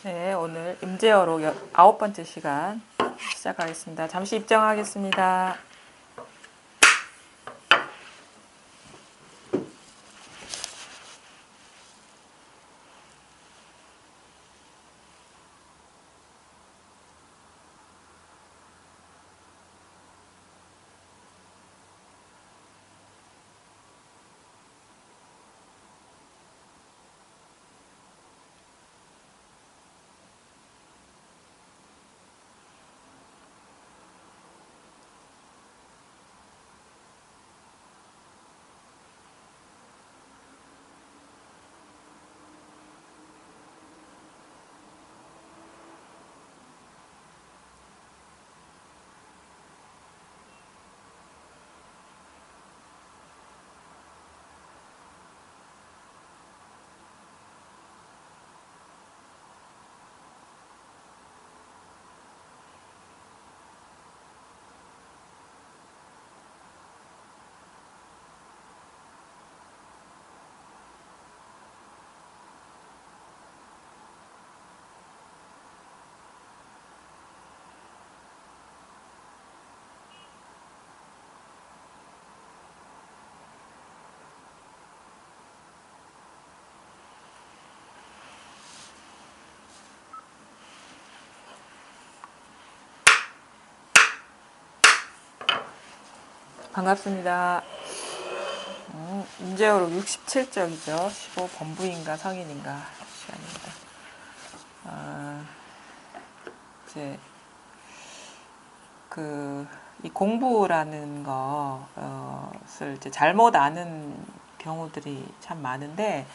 네, 오늘 임제어로 9번째 시간 시작하겠습니다. 잠시 입장하겠습니다. 반갑습니다. 임제어로 67쪽이죠. 15 범부인가 성인인가 시간입니다. 이제 이 공부라는 것을 이제 잘못 아는 경우들이 참 많은데,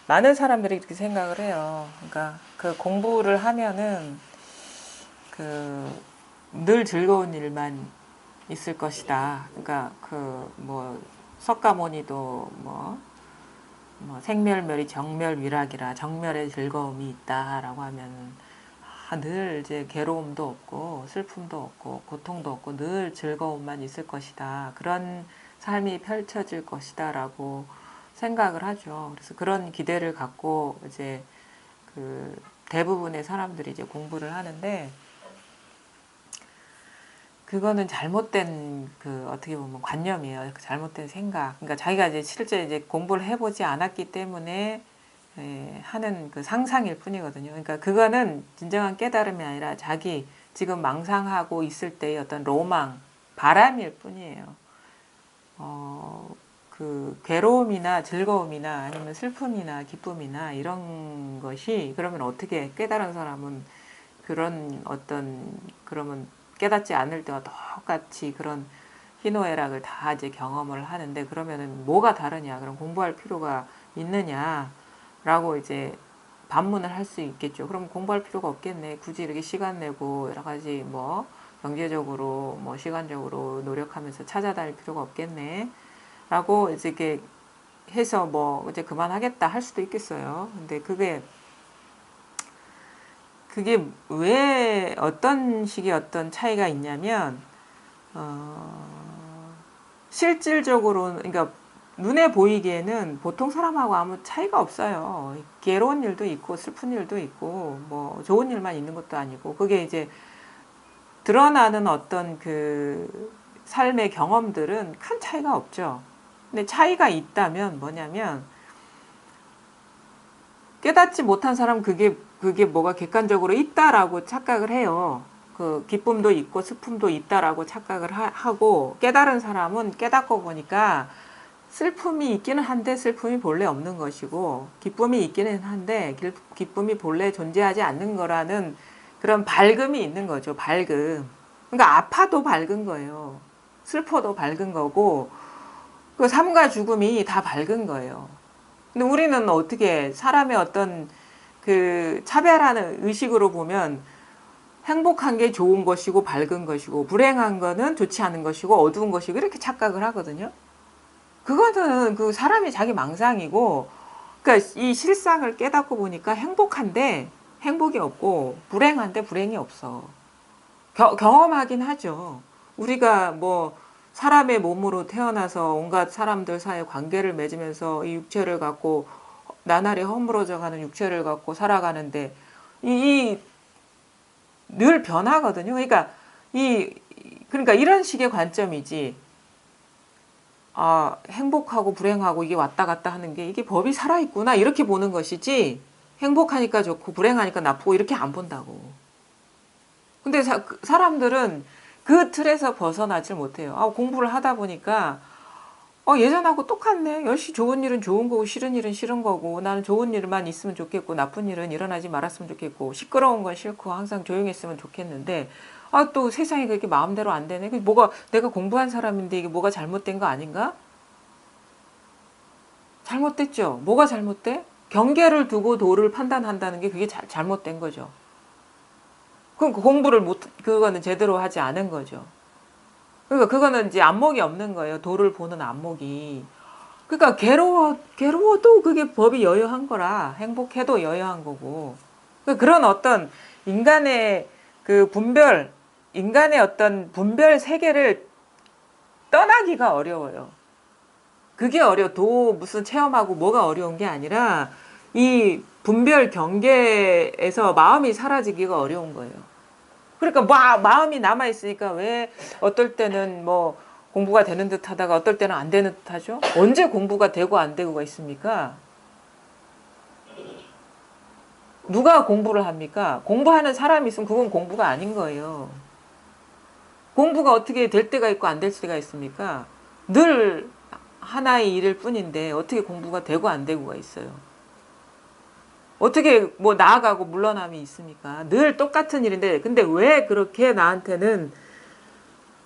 많은 사람들이 이렇게 생각을 해요. 그러니까 그 공부를 하면은 늘 즐거운 일만 있을 것이다. 그러니까 석가모니도 생멸멸이 정멸위락이라 정멸의 즐거움이 있다라고 하면은 늘 이제 괴로움도 없고 슬픔도 없고 고통도 없고 늘 즐거움만 있을 것이다. 그런 삶이 펼쳐질 것이다라고 생각을 하죠. 그래서 그런 기대를 갖고 이제 대부분의 사람들이 이제 공부를 하는데, 그거는 잘못된 어떻게 보면 관념이에요. 잘못된 생각. 그러니까 자기가 이제 실제 이제 공부를 해보지 않았기 때문에 하는 상상일 뿐이거든요. 그러니까 그거는 진정한 깨달음이 아니라 자기 지금 망상하고 있을 때의 어떤 로망, 바람일 뿐이에요. 괴로움이나 즐거움이나 아니면 슬픔이나 기쁨이나 이런 것이, 그러면 어떻게 깨달은 사람은 그러면 깨닫지 않을 때와 똑같이 그런 희노애락을 다 이제 경험을 하는데, 그러면은 뭐가 다르냐? 그럼 공부할 필요가 있느냐라고 이제 반문을 할 수 있겠죠. 그럼 공부할 필요가 없겠네. 굳이 이렇게 시간 내고 여러 가지 경제적으로 시간적으로 노력하면서 찾아다닐 필요가 없겠네. 라고 이제 이렇게 해서 이제 그만하겠다 할 수도 있겠어요. 근데 그게 왜 어떤 식의 어떤 차이가 있냐면, 실질적으로, 그러니까 눈에 보이기에는 보통 사람하고 아무 차이가 없어요. 괴로운 일도 있고 슬픈 일도 있고 좋은 일만 있는 것도 아니고, 그게 이제 드러나는 어떤 삶의 경험들은 큰 차이가 없죠. 근데 차이가 있다면 뭐냐면, 깨닫지 못한 사람은 그게 뭐가 객관적으로 있다라고 착각을 해요. 기쁨도 있고 슬픔도 있다라고 착각을 하고, 깨달은 사람은 깨닫고 보니까 슬픔이 있기는 한데 슬픔이 본래 없는 것이고, 기쁨이 있기는 한데 기쁨이 본래 존재하지 않는 거라는 그런 밝음이 있는 거죠. 밝음. 그러니까 아파도 밝은 거예요. 슬퍼도 밝은 거고, 삶과 죽음이 다 밝은 거예요. 근데 우리는 어떻게 사람의 어떤 차별하는 의식으로 보면, 행복한 게 좋은 것이고 밝은 것이고 불행한 거는 좋지 않은 것이고 어두운 것이고 이렇게 착각을 하거든요. 그거는 사람이 자기 망상이고, 그러니까 이 실상을 깨닫고 보니까 행복한데 행복이 없고 불행한데 불행이 없어. 경험하긴 하죠. 우리가 사람의 몸으로 태어나서 온갖 사람들 사이에 관계를 맺으면서 이 육체를 갖고 나날이 허물어져가는 육체를 갖고 살아가는데 이 늘 변하거든요. 그러니까 이런 식의 관점이지. 아, 행복하고 불행하고 이게 왔다 갔다 하는 게 이게 법이 살아있구나 이렇게 보는 것이지 행복하니까 좋고 불행하니까 나쁘고 이렇게 안 본다고. 근데 사람들은 그 틀에서 벗어나질 못해요. 아, 공부를 하다 보니까 예전하고 똑같네. 역시 좋은 일은 좋은 거고 싫은 일은 싫은 거고 나는 좋은 일만 있으면 좋겠고 나쁜 일은 일어나지 말았으면 좋겠고 시끄러운 건 싫고 항상 조용했으면 좋겠는데 또 세상이 그렇게 마음대로 안 되네. 내가 공부한 사람인데 이게 뭐가 잘못된 거 아닌가? 잘못됐죠. 뭐가 잘못돼? 경계를 두고 도를 판단한다는 게 그게 잘못된 거죠. 그럼 그거는 제대로 하지 않은 거죠. 그러니까 그거는 이제 안목이 없는 거예요. 도를 보는 안목이. 그러니까 괴로워도 그게 법이 여여한 거라 행복해도 여여한 거고. 그러니까 그런 어떤 인간의 인간의 어떤 분별 세계를 떠나기가 어려워요. 그게 무슨 체험하고 뭐가 어려운 게 아니라 이 분별 경계에서 마음이 사라지기가 어려운 거예요. 그러니까 마음이 남아있으니까 왜 어떨 때는 뭐 공부가 되는 듯 하다가 어떨 때는 안 되는 듯 하죠? 언제 공부가 되고 안 되고가 있습니까? 누가 공부를 합니까? 공부하는 사람이 있으면 그건 공부가 아닌 거예요. 공부가 어떻게 될 때가 있고 안 될 때가 있습니까? 늘 하나의 일일 뿐인데 어떻게 공부가 되고 안 되고가 있어요. 어떻게 뭐 나아가고 물러남이 있습니까? 늘 똑같은 일인데 근데 왜 그렇게 나한테는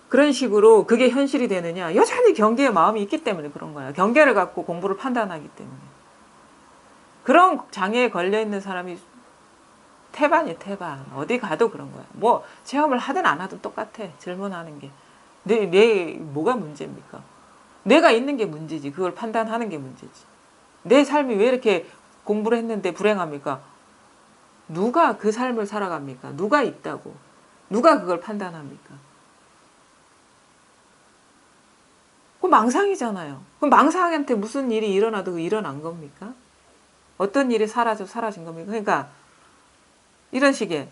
그런 식으로 그게 현실이 되느냐? 여전히 경계의 마음이 있기 때문에 그런 거야. 경계를 갖고 공부를 판단하기 때문에. 그런 장애에 걸려있는 사람이 태반이에요, 태반. 어디 가도 그런 거야. 뭐 체험을 하든 안 하든 똑같아. 질문하는 게. 뭐가 문제입니까? 내가 있는 게 문제지. 그걸 판단하는 게 문제지. 내 삶이 왜 이렇게 공부를 했는데 불행합니까? 누가 그 삶을 살아갑니까? 누가 있다고? 누가 그걸 판단합니까? 그건 망상이잖아요. 그럼 망상한테 무슨 일이 일어나도 그 일어난 겁니까? 어떤 일이 사라진 겁니까? 그러니까 이런 식의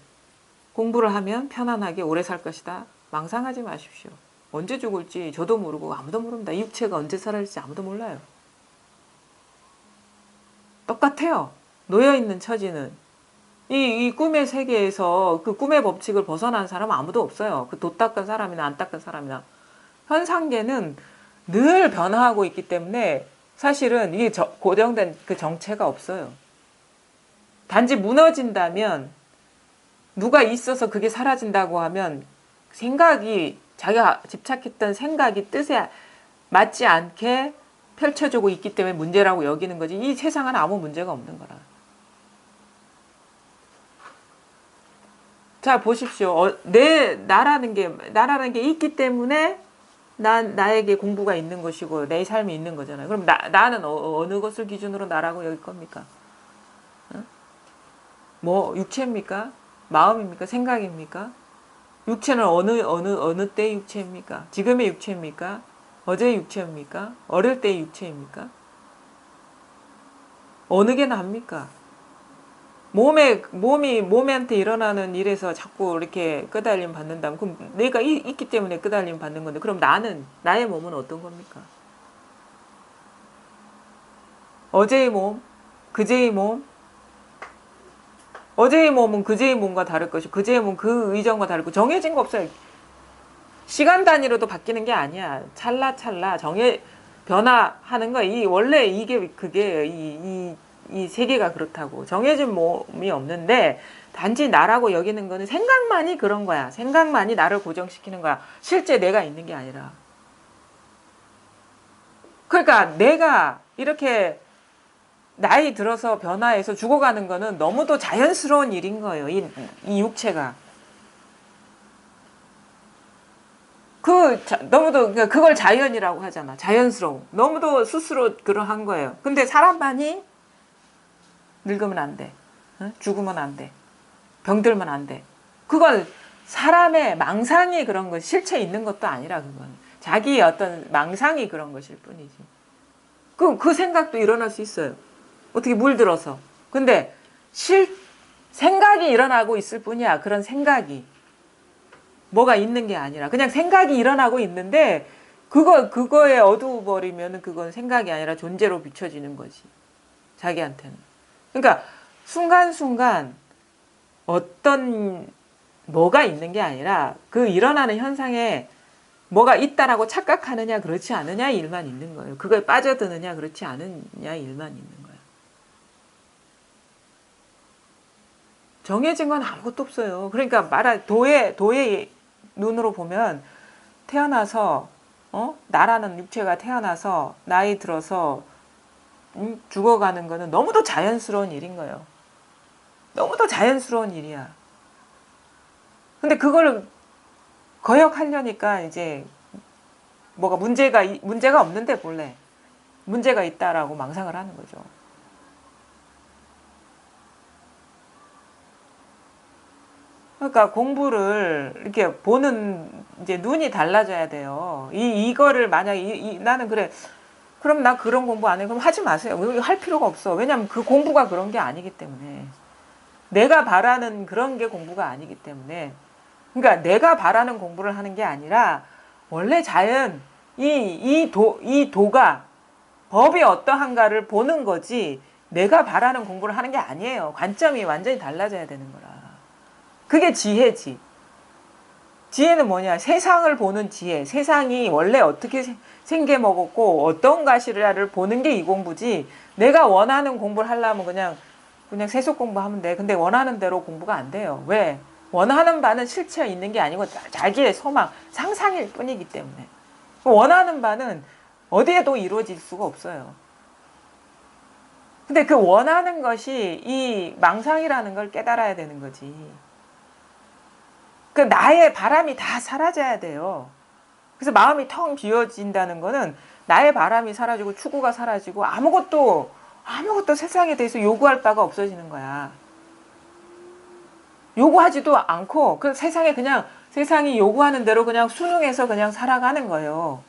공부를 하면 편안하게 오래 살 것이다. 망상하지 마십시오. 언제 죽을지 저도 모르고 아무도 모릅니다. 이 육체가 언제 사라질지 아무도 몰라요. 똑같아요. 놓여있는 처지는. 이 꿈의 세계에서 그 꿈의 법칙을 벗어난 사람은 아무도 없어요. 그 돛 닦은 사람이나 안 닦은 사람이나. 현상계는 늘 변화하고 있기 때문에 사실은 이게 고정된 그 정체가 없어요. 단지 무너진다면 누가 있어서 그게 사라진다고 하면 생각이 자기가 집착했던 생각이 뜻에 맞지 않게 펼쳐지고 있기 때문에 문제라고 여기는 거지 이 세상은 아무 문제가 없는 거라. 자 보십시오. 나라는 게 있기 때문에 나에게 공부가 있는 것이고 내 삶이 있는 거잖아요. 그럼 나는 어느 것을 기준으로 나라고 여길 겁니까? 뭐 육체입니까? 마음입니까? 생각입니까? 육체는 어느 때의 육체입니까? 지금의 육체입니까? 어제의 육체입니까? 어릴 때의 육체입니까? 어느 게 납니까? 몸한테 일어나는 일에서 자꾸 이렇게 끄달림 받는다면 그럼 내가 있기 때문에 끄달림 받는 건데 그럼 나의 몸은 어떤 겁니까? 어제의 몸, 그제의 몸, 어제의 몸은 그제의 몸과 다를 것이고 그제의 몸은 그 이전과 다르고 정해진 거 없어요. 시간 단위로도 바뀌는 게 아니야. 찰나찰나 변화하는 거. 원래 그게 이 세계가 그렇다고. 정해진 몸이 없는데 단지 나라고 여기는 거는 생각만이 그런 거야. 생각만이 나를 고정시키는 거야. 실제 내가 있는 게 아니라. 그러니까 내가 이렇게 나이 들어서 변화해서 죽어가는 거는 너무도 자연스러운 일인 거예요. 이 육체가. 너무도 그걸 자연이라고 하잖아. 자연스러움. 너무도 스스로 그러한 거예요. 근데 사람만이 늙으면 안 돼. 죽으면 안 돼. 병들면 안 돼. 그건 사람의 망상이 그런 것, 실체 있는 것도 아니라 그건. 자기의 어떤 망상이 그런 것일 뿐이지. 그 생각도 일어날 수 있어요. 어떻게 물들어서. 근데 생각이 일어나고 있을 뿐이야. 그런 생각이. 뭐가 있는 게 아니라 그냥 생각이 일어나고 있는데 그거에 어두워버리면 그건 생각이 아니라 존재로 비춰지는 거지. 자기한테는. 그러니까 순간순간 어떤 뭐가 있는 게 아니라 그 일어나는 현상에 뭐가 있다라고 착각하느냐 그렇지 않느냐 일만 있는 거예요. 그거에 빠져드느냐 그렇지 않느냐 일만 있는 거예요. 정해진 건 아무것도 없어요. 그러니까 도의 눈으로 보면 태어나서 나라는 육체가 태어나서 나이 들어서 죽어가는 거는 너무도 자연스러운 일인 거예요. 너무도 자연스러운 일이야. 근데 그걸 거역하려니까 이제 뭐가 문제가 없는데 본래 문제가 있다라고 망상을 하는 거죠. 그러니까 공부를 이렇게 보는 이제 눈이 달라져야 돼요. 이거를 만약에 나는 그래. 그럼 나 그런 공부 안 해. 그럼 하지 마세요. 할 필요가 없어. 왜냐면 그 공부가 그런 게 아니기 때문에. 내가 바라는 그런 게 공부가 아니기 때문에. 그러니까 내가 바라는 공부를 하는 게 아니라 원래 자연 이 도가 법이 어떠한가를 보는 거지 내가 바라는 공부를 하는 게 아니에요. 관점이 완전히 달라져야 되는 거라. 그게 지혜지. 지혜는 뭐냐? 세상을 보는 지혜. 세상이 원래 어떻게 생겨 먹었고 어떤 것이라를 보는 게 이 공부지. 내가 원하는 공부를 하려면 그냥 세속 공부하면 돼. 근데 원하는 대로 공부가 안 돼요. 왜? 원하는 바는 실체에 있는 게 아니고 자기의 소망, 상상일 뿐이기 때문에. 원하는 바는 어디에도 이루어질 수가 없어요. 근데 그 원하는 것이 이 망상이라는 걸 깨달아야 되는 거지. 그 나의 바람이 다 사라져야 돼요. 그래서 마음이 텅 비어진다는 거는 나의 바람이 사라지고 추구가 사라지고 아무것도 세상에 대해서 요구할 바가 없어지는 거야. 요구하지도 않고 그 세상이 요구하는 대로 그냥 순응해서 그냥 살아가는 거예요.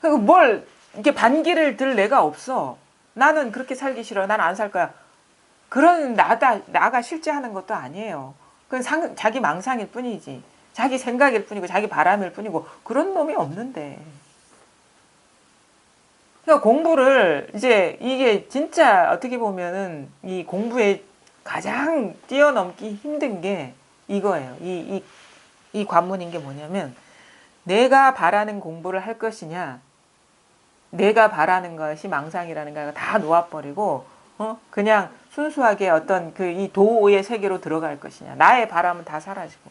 그리고 이렇게 반기를 들 내가 없어. 나는 그렇게 살기 싫어. 난 안 살 거야. 그런 나가 실제 하는 것도 아니에요. 그건 자기 망상일 뿐이지. 자기 생각일 뿐이고 자기 바람일 뿐이고 그런 놈이 없는데. 그러니까 공부를 이제 이게 진짜 어떻게 보면은 이 공부에 가장 뛰어넘기 힘든 게 이거예요. 이 관문인 게 뭐냐면 내가 바라는 공부를 할 것이냐 내가 바라는 것이 망상이라는 걸 다 놓아버리고 그냥 순수하게 어떤 이 도의 세계로 들어갈 것이냐. 나의 바람은 다 사라지고.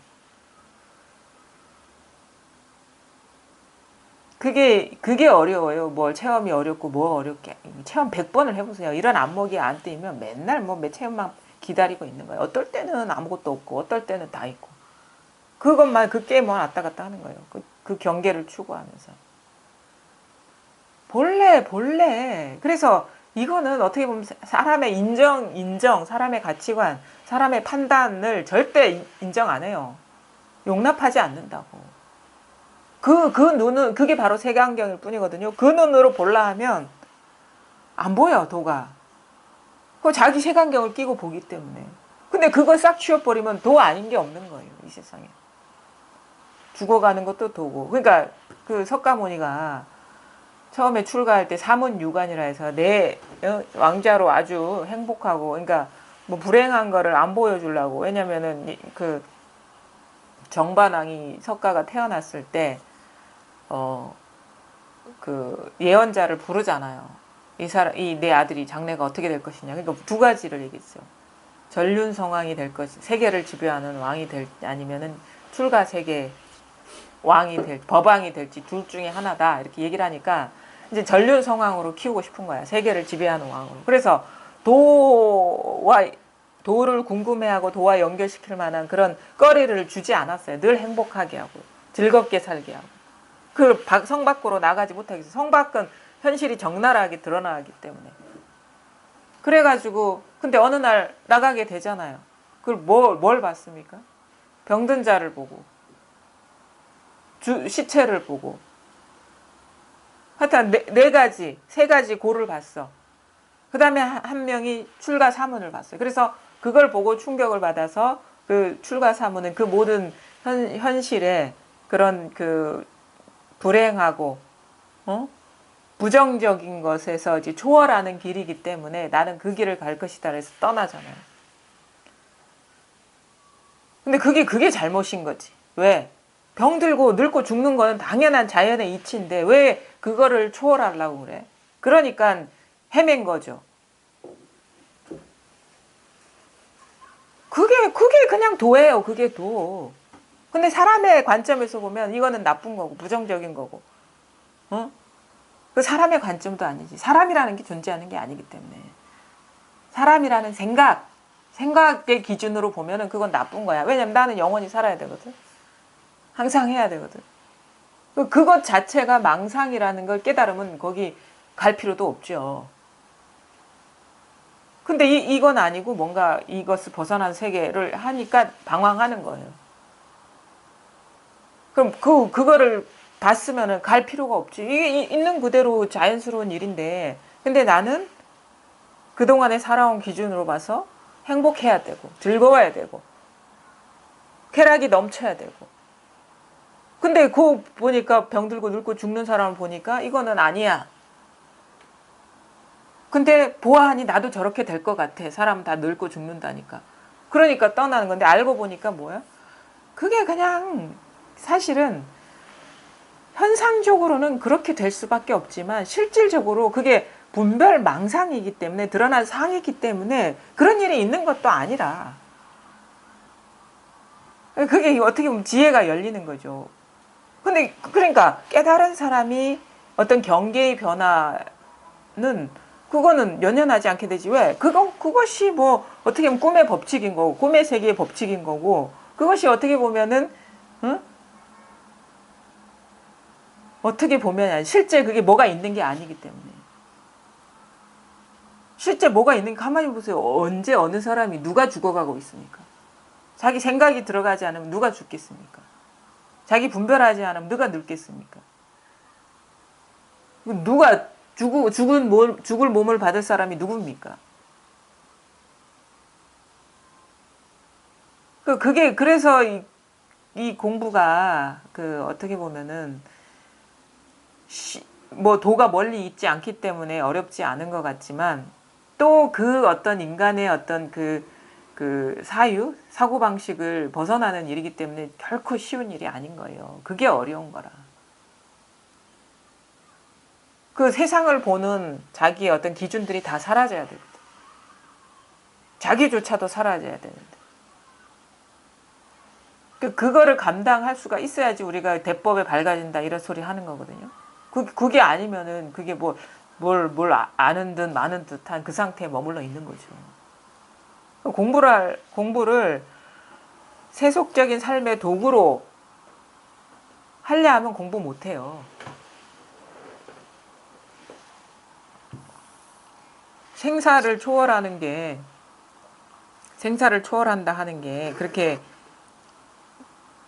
그게 어려워요. 체험이 어렵고 어렵게. 체험 100번을 해보세요. 이런 안목이 안 뜨이면 맨날 체험만 기다리고 있는 거예요. 어떨 때는 아무것도 없고 어떨 때는 다 있고. 그 게임만 왔다 갔다 하는 거예요. 그 경계를 추구하면서. 본래. 그래서 이거는 어떻게 보면 사람의 인정, 사람의 가치관, 사람의 판단을 절대 인정 안 해요. 용납하지 않는다고. 그 눈은, 그게 바로 색안경일 뿐이거든요. 그 눈으로 보려 하면 안 보여, 도가. 자기 색안경을 끼고 보기 때문에. 근데 그걸 싹 치워버리면 도 아닌 게 없는 거예요, 이 세상에. 죽어가는 것도 도고. 그러니까 그 석가모니가 처음에 출가할 때 사문유관이라 해서 내 왕자로 아주 행복하고, 그러니까 불행한 거를 안 보여주려고. 왜냐면은 그 정반왕이 석가가 태어났을 때 그 예언자를 부르잖아요. 내 아들이 장래가 어떻게 될 것이냐. 그러니까 두 가지를 얘기했어요. 전륜성왕이 될 것이, 세계를 지배하는 왕이 아니면은 출가 세계 법왕이 될지 둘 중에 하나다. 이렇게 얘기를 하니까 이제 전륜성왕으로 키우고 싶은 거야. 세계를 지배하는 왕으로. 그래서 도를 궁금해하고 도와 연결시킬 만한 그런 거리를 주지 않았어요. 늘 행복하게 하고 즐겁게 살게 하고. 성 밖으로 나가지 못하게 해서 성 밖은 현실이 적나라하게 드러나기 때문에. 그래가지고 근데 어느 날 나가게 되잖아요. 그걸 뭘 봤습니까? 병든 자를 보고 시체를 보고 하여튼 네 가지, 세 가지 고를 봤어. 그 다음에 한 명이 출가 사문을 봤어요. 그래서 그걸 보고 충격을 받아서 그 출가 사문은 그 모든 현실에 그런 그 불행하고 부정적인 것에서 이제 초월하는 길이기 때문에 나는 그 길을 갈 것이다 그래서 떠나잖아요. 근데 그게 잘못인 거지. 왜? 병들고 늙고 죽는 거는 당연한 자연의 이치인데 왜 그거를 초월하려고 그래? 그러니까 헤맨 거죠. 그게 그냥 도예요. 그게 도. 근데 사람의 관점에서 보면 이거는 나쁜 거고 부정적인 거고. 그 사람의 관점도 아니지. 사람이라는 게 존재하는 게 아니기 때문에. 사람이라는 생각의 기준으로 보면은 그건 나쁜 거야. 왜냐면 나는 영원히 살아야 되거든. 항상 해야 되거든. 그것 자체가 망상이라는 걸 깨달으면 거기 갈 필요도 없죠. 근데 이건 아니고 뭔가 이것을 벗어난 세계를 하니까 방황하는 거예요. 그럼 그거를 봤으면은 갈 필요가 없지. 이게 있는 그대로 자연스러운 일인데. 근데 나는 그동안에 살아온 기준으로 봐서 행복해야 되고, 즐거워야 되고, 쾌락이 넘쳐야 되고. 근데 그거 보니까 병들고 늙고 죽는 사람을 보니까 이거는 아니야. 근데 보아하니 나도 저렇게 될 것 같아. 사람 다 늙고 죽는다니까. 그러니까 떠나는 건데 알고 보니까 뭐야? 그게 그냥 사실은 현상적으로는 그렇게 될 수밖에 없지만 실질적으로 그게 분별 망상이기 때문에 드러난 상이기 때문에 그런 일이 있는 것도 아니라 그게 어떻게 보면 지혜가 열리는 거죠. 근데 그러니까 깨달은 사람이 어떤 경계의 변화는 그거는 연연하지 않게 되지. 왜? 그것이 뭐 어떻게 보면 꿈의 법칙인 거고 꿈의 세계의 법칙인 거고 그것이 어떻게 보면은 응? 어떻게 보면 실제 그게 뭐가 있는 게 아니기 때문에 실제 뭐가 있는 게 가만히 보세요. 언제 어느 사람이 누가 죽어가고 있습니까? 자기 생각이 들어가지 않으면 누가 죽겠습니까? 자기 분별하지 않으면 누가 늙겠습니까? 누가 죽을 몸을 받을 사람이 누굽니까? 그래서 이 공부가 어떻게 보면은 뭐 도가 멀리 있지 않기 때문에 어렵지 않은 것 같지만 또 그 어떤 인간의 어떤 그 사고방식을 벗어나는 일이기 때문에 결코 쉬운 일이 아닌 거예요. 그게 어려운 거라. 그 세상을 보는 자기의 어떤 기준들이 다 사라져야 되거든. 자기조차도 사라져야 되는데. 그거를 감당할 수가 있어야지 우리가 대법에 밝아진다 이런 소리 하는 거거든요. 그게 아니면은 그게 뭘 아는 듯 마는 듯한 그 상태에 머물러 있는 거죠. 공부를 세속적인 삶의 도구로 하려 하면 공부 못해요. 생사를 초월한다 하는 게 그렇게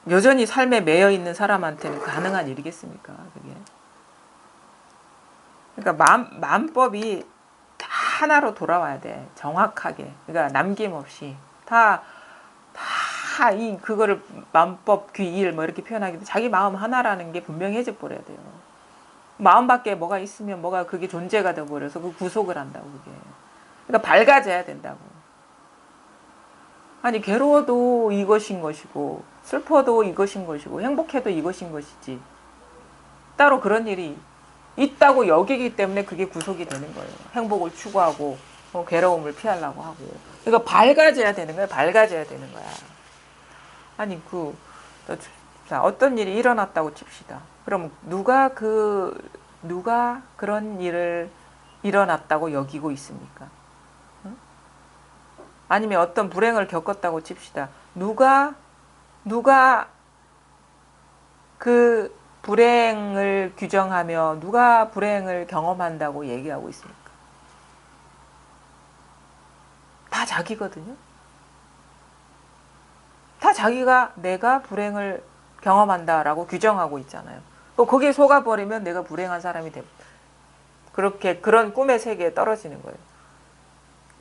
여전히 삶에 매여 있는 사람한테는 가능한 일이겠습니까? 그게. 그러니까 마음법이 다 하나로 돌아와야 돼. 정확하게. 그러니까 남김없이 그거를 마음법 귀일 뭐 이렇게 표현하기도 자기 마음 하나라는 게 분명해져 버려야 돼요. 마음 밖에 뭐가 있으면 뭐가 그게 존재가 돼 버려서 그 구속을 한다고 그게. 그러니까 밝아져야 된다고. 아니 괴로워도 이것인 것이고 슬퍼도 이것인 것이고 행복해도 이것인 것이지. 따로 그런 일이 있다고 여기기 때문에 그게 구속이 되는 거예요. 행복을 추구하고 괴로움을 피하려고 하고. 그러니까 밝아져야 되는 거야. 밝아져야 되는 거야. 아니 자, 어떤 일이 일어났다고 칩시다. 그럼 누가 그런 일을 일어났다고 여기고 있습니까? 응? 아니면 어떤 불행을 겪었다고 칩시다. 누가 그 불행을 규정하며 누가 불행을 경험한다고 얘기하고 있습니까? 다 자기거든요. 다 자기가 내가 불행을 경험한다라고 규정하고 있잖아요. 거기에 속아버리면 내가 불행한 사람이 그렇게 그런 꿈의 세계에 떨어지는 거예요.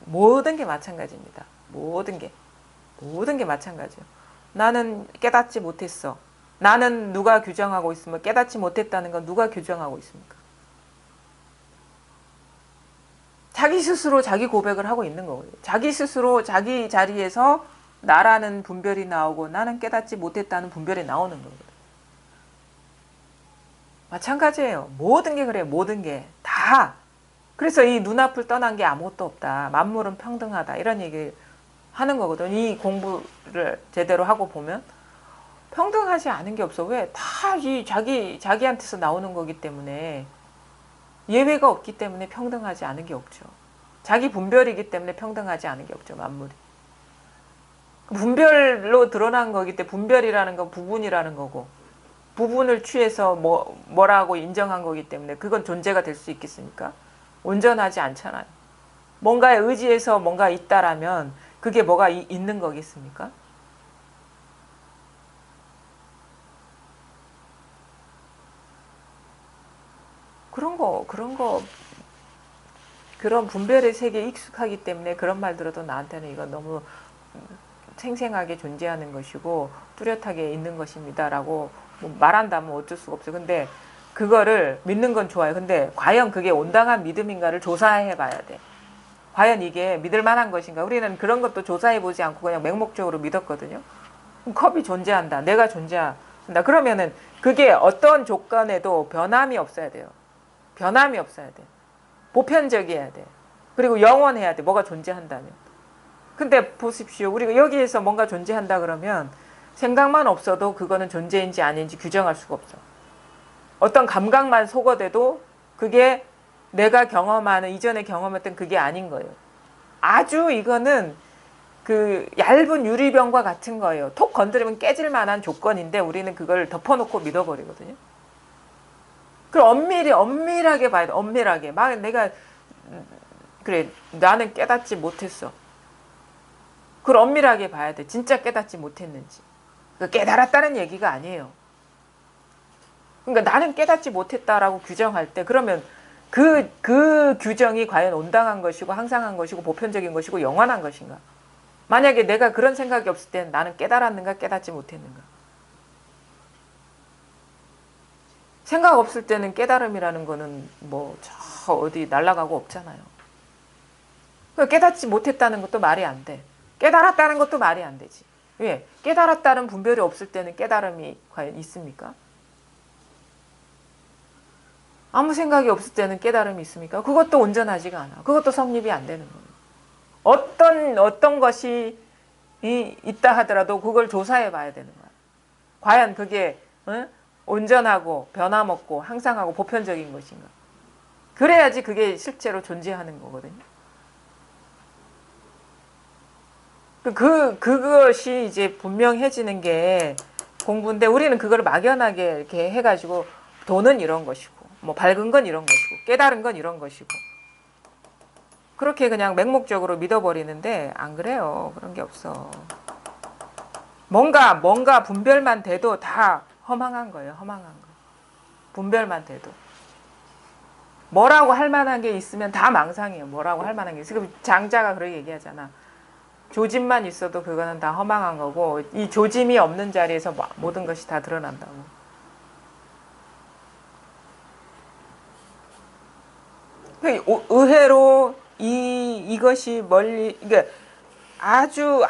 모든 게 마찬가지입니다. 모든 게 마찬가지예요. 나는 깨닫지 못했어. 나는 누가 규정하고 있으면 깨닫지 못했다는 건 누가 규정하고 있습니까? 자기 스스로 자기 고백을 하고 있는 거예요. 자기 스스로 자기 자리에서 나라는 분별이 나오고 나는 깨닫지 못했다는 분별이 나오는 거거든요. 마찬가지예요. 모든 게 그래요. 모든 게 다. 그래서 이 눈앞을 떠난 게 아무것도 없다. 만물은 평등하다. 이런 얘기 하는 거거든. 이 공부를 제대로 하고 보면 평등하지 않은 게 없어. 왜? 다 이 자기한테서 나오는 거기 때문에 예외가 없기 때문에 평등하지 않은 게 없죠. 자기 분별이기 때문에 평등하지 않은 게 없죠. 만물이. 분별로 드러난 거기 때문에 분별이라는 건 부분이라는 거고 부분을 취해서 뭐라고 인정한 거기 때문에 그건 존재가 될 수 있겠습니까? 온전하지 않잖아요. 뭔가에 의지해서 뭔가 있다라면 그게 뭐가 있는 거겠습니까? 그런 분별의 세계에 익숙하기 때문에 그런 말 들어도 나한테는 이건 너무 생생하게 존재하는 것이고 뚜렷하게 있는 것입니다라고 뭐 말한다면 어쩔 수가 없어요. 근데 그거를 믿는 건 좋아요. 근데 과연 그게 온당한 믿음인가를 조사해 봐야 돼. 과연 이게 믿을 만한 것인가? 우리는 그런 것도 조사해 보지 않고 그냥 맹목적으로 믿었거든요. 컵이 존재한다. 내가 존재한다. 그러면은 그게 어떤 조건에도 변함이 없어야 돼요. 변함이 없어야 돼. 보편적이어야 돼. 그리고 영원해야 돼. 뭐가 존재한다면. 근데 보십시오. 우리가 여기에서 뭔가 존재한다 그러면 생각만 없어도 그거는 존재인지 아닌지 규정할 수가 없어. 어떤 감각만 속어대도 그게 내가 경험하는 이전에 경험했던 그게 아닌 거예요. 아주 이거는 그 얇은 유리병과 같은 거예요. 톡 건드리면 깨질 만한 조건인데 우리는 그걸 덮어놓고 믿어버리거든요. 그럼 엄밀하게 봐야 돼. 엄밀하게. 막 내가 그래 나는 깨닫지 못했어. 그걸 엄밀하게 봐야 돼. 진짜 깨닫지 못했는지. 깨달았다는 얘기가 아니에요. 그러니까 나는 깨닫지 못했다라고 규정할 때 그러면 그 규정이 과연 온당한 것이고 항상한 것이고 보편적인 것이고 영원한 것인가? 만약에 내가 그런 생각이 없을 땐 나는 깨달았는가 깨닫지 못했는가? 생각 없을 때는 깨달음이라는 거는 뭐 저 어디 날아가고 없잖아요. 깨닫지 못했다는 것도 말이 안 돼. 깨달았다는 것도 말이 안 되지. 왜? 깨달았다는 분별이 없을 때는 깨달음이 과연 있습니까? 아무 생각이 없을 때는 깨달음이 있습니까? 그것도 온전하지가 않아. 그것도 성립이 안 되는 거예요. 어떤 것이 있다 하더라도 그걸 조사해 봐야 되는 거야. 과연 그게 온전하고 변함없고 항상하고 보편적인 것인가? 그래야지 그게 실제로 존재하는 거거든요. 그것이 이제 분명해지는 게 공부인데 우리는 그걸 막연하게 이렇게 해가지고 도는 이런 것이고 뭐 밝은 건 이런 것이고 깨달은 건 이런 것이고 그렇게 그냥 맹목적으로 믿어버리는데 안 그래요. 그런 게 없어. 뭔가 분별만 돼도 다 허망한 거예요. 허망한 거. 분별만 돼도. 뭐라고 할 만한 게 있으면 다 망상이에요. 뭐라고 할 만한 게 있어요. 장자가 그렇게 얘기하잖아. 조짐만 있어도 그거는 다 허망한 거고 이 조짐이 없는 자리에서 모든 것이 다 드러난다고. 의외로 이것이 멀리 그러니까 아주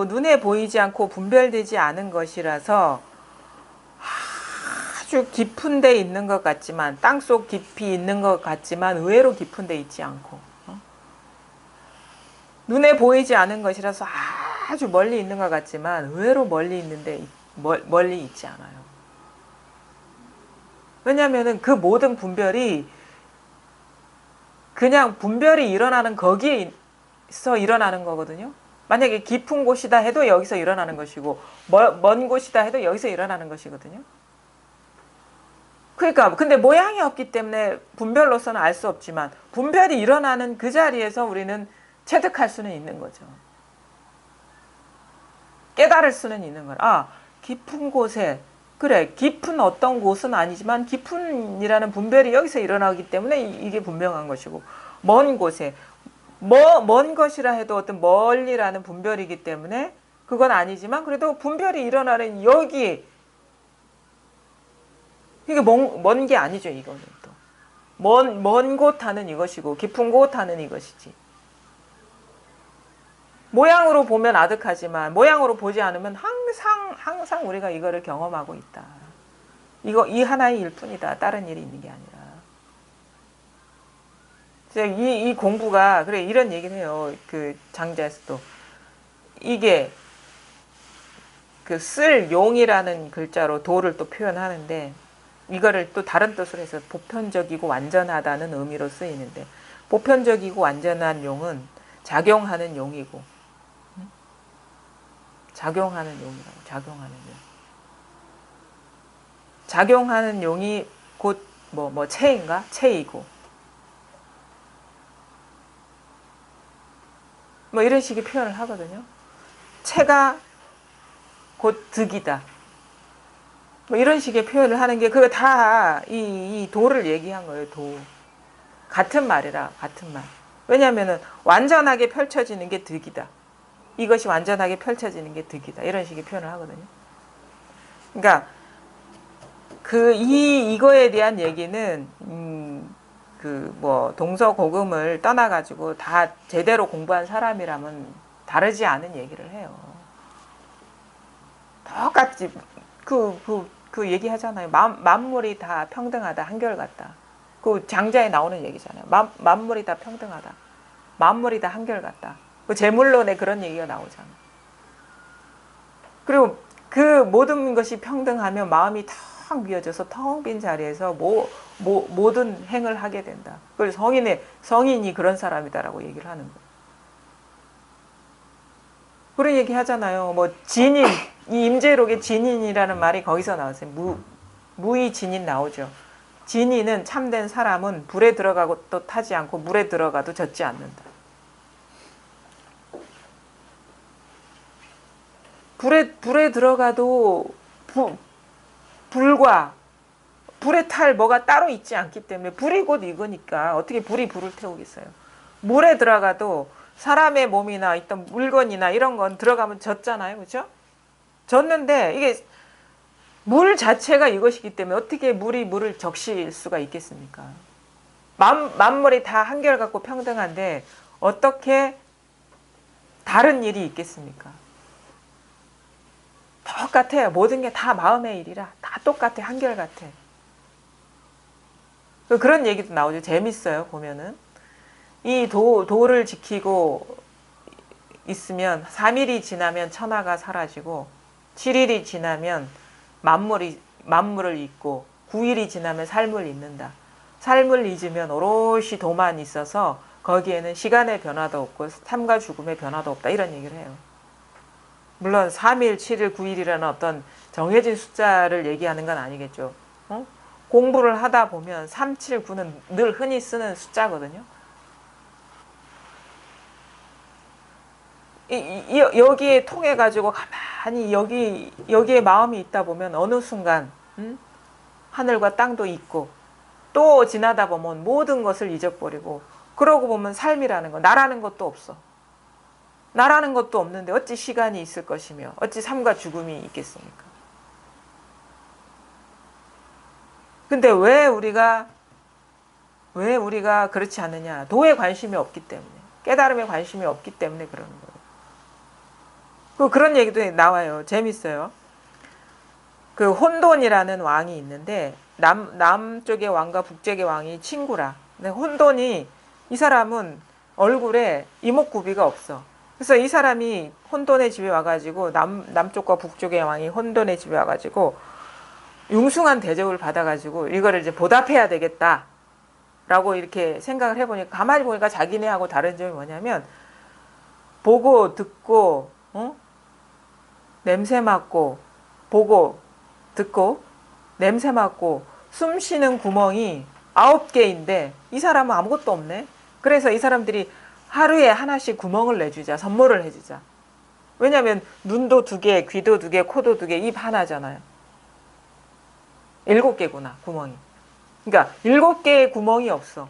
눈에 보이지 않고 분별되지 않은 것이라서 아주 깊은 데 있는 것 같지만 땅속 깊이 있는 것 같지만 의외로 깊은 데 있지 않고 눈에 보이지 않은 것이라서 아주 멀리 있는 것 같지만 의외로 멀리 있는데 멀리 있지 않아요. 왜냐하면 그 모든 분별이 그냥 분별이 일어나는 거기에서 일어나는 거거든요. 만약에 깊은 곳이다 해도 여기서 일어나는 것이고 먼 곳이다 해도 여기서 일어나는 것이거든요. 그러니까 근데 모양이 없기 때문에 분별로서는 알 수 없지만 분별이 일어나는 그 자리에서 우리는 체득할 수는 있는 거죠. 깨달을 수는 있는 거라. 깊은 곳에 그래, 깊은 어떤 곳은 아니지만 깊은이라는 분별이 여기서 일어나기 때문에 이게 분명한 것이고, 먼 곳에 먼 것이라 해도 어떤 멀리라는 분별이기 때문에 그건 아니지만 그래도 분별이 일어나는 여기, 이게 먼 게 아니죠. 이거는 또 먼 곳 하는 이것이고 깊은 곳 하는 이것이지. 모양으로 보면 아득하지만 모양으로 보지 않으면 항상 우리가 이거를 경험하고 있다. 이 하나의 일 뿐이다. 다른 일이 있는 게 아니라. 이 공부가, 그래, 이런 얘기를 해요. 그 장자에서도. 이게, 쓸 용이라는 글자로 도를 또 표현하는데, 이거를 또 다른 뜻으로 해서 보편적이고 완전하다는 의미로 쓰이는데, 보편적이고 완전한 용은 작용하는 용이고, 작용하는 용이라고, 작용하는 용. 작용하는 용이 곧, 체인가? 체이고, 이런 식의 표현을 하거든요. 체가 곧 득이다. 이런 식의 표현을 하는 게, 그거 다 이 도를 얘기한 거예요, 도. 같은 말이라, 같은 말. 왜냐면은, 완전하게 펼쳐지는 게 득이다. 이것이 완전하게 펼쳐지는 게 득이다. 이런 식의 표현을 하거든요. 그러니까, 이거에 대한 얘기는, 동서고금을 떠나가지고 다 제대로 공부한 사람이라면 다르지 않은 얘기를 해요. 똑같이, 그 얘기 하잖아요. 만물이 다 평등하다, 한결같다. 그 장자에 나오는 얘기잖아요. 만물이 다 평등하다. 만물이 다 한결같다. 그 제물론에 그런 얘기가 나오잖아. 그리고 그 모든 것이 평등하면 마음이 텅 비어져서 텅 빈 자리에서 모든 행을 하게 된다. 그걸 성인이 그런 사람이다라고 얘기를 하는 거예요. 그런 얘기 하잖아요. 진인, 이 임재록의 진인이라는 말이 거기서 나왔어요. 무의 진인 나오죠. 진인은 참된 사람은 불에 들어가고 또 타지 않고 물에 들어가도 젖지 않는다. 불에 들어가도 불과 불에 탈 뭐가 따로 있지 않기 때문에 불이 곧 이거니까 어떻게 불이 불을 태우겠어요. 물에 들어가도 사람의 몸이나 있던 물건이나 이런 건 들어가면 젖잖아요. 그렇죠? 젖는데 이게 물 자체가 이것이기 때문에 어떻게 물이 물을 적실 수가 있겠습니까? 만물이 다 한결같고 평등한데 어떻게 다른 일이 있겠습니까? 똑같아요. 모든 게 다 마음의 일이라 다 똑같아. 한결같아. 그런 얘기도 나오죠. 재밌어요. 보면은 이 도를 지키고 있으면 3일이 지나면 천하가 사라지고 7일이 지나면 만물을 잊고 9일이 지나면 삶을 잊는다. 삶을 잊으면 오롯이 도만 있어서 거기에는 시간의 변화도 없고 삶과 죽음의 변화도 없다. 이런 얘기를 해요. 물론 3일, 7일, 9일이라는 어떤 정해진 숫자를 얘기하는 건 아니겠죠. 공부를 하다 보면 3, 7, 9는 늘 흔히 쓰는 숫자거든요. 여기에 통해 가지고 가만히 여기에 마음이 있다 보면 어느 순간 하늘과 땅도 있고 또 지나다 보면 모든 것을 잊어버리고 그러고 보면 삶이라는 거 나라는 것도 없어. 나라는 것도 없는데 어찌 시간이 있을 것이며 어찌 삶과 죽음이 있겠습니까? 근데 왜 우리가 그렇지 않느냐? 도에 관심이 없기 때문에, 깨달음에 관심이 없기 때문에 그러는 거예요. 그런 얘기도 나와요. 재밌어요. 그 혼돈이라는 왕이 있는데 남쪽의 왕과 북쪽의 왕이 친구라. 근데 혼돈이 이 사람은 얼굴에 이목구비가 없어. 그래서 이 사람이 혼돈의 집에 와가지고 남쪽과 북쪽의 왕이 혼돈의 집에 와가지고 융숭한 대접을 받아가지고 이거를 이제 보답해야 되겠다라고 이렇게 생각을 해보니까 가만히 보니까 자기네하고 다른 점이 뭐냐면 보고 듣고 냄새 맡고 보고 듣고 냄새 맡고 숨 쉬는 구멍이 9개인데 이 사람은 아무것도 없네. 그래서 이 사람들이 하루에 하나씩 구멍을 내주자. 선물을 해주자. 왜냐하면 눈도 2개, 귀도 2개, 코도 2개, 입 하나잖아요. 7개구나, 구멍이. 그러니까 7개의 구멍이 없어.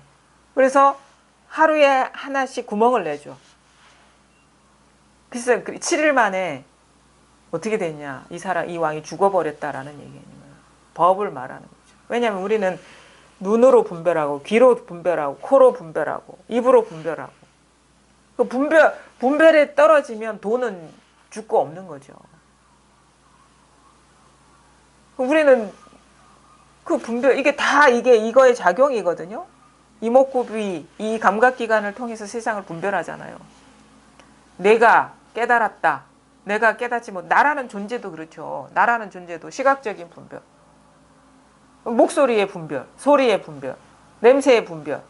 그래서 하루에 하나씩 구멍을 내줘. 그래서 7일 만에 어떻게 됐냐. 이 왕이 죽어버렸다라는 얘기예요. 법을 말하는 거죠. 왜냐하면 우리는 눈으로 분별하고, 귀로 분별하고, 코로 분별하고, 입으로 분별하고. 그 분별에 떨어지면 돈은 죽고 없는 거죠. 우리는 그 분별, 이거의 작용이거든요. 이목구비, 이 감각기관을 통해서 세상을 분별하잖아요. 내가 깨달았다. 내가 깨닫지 못, 나라는 존재도 그렇죠. 나라는 존재도 시각적인 분별. 목소리의 분별, 소리의 분별, 냄새의 분별.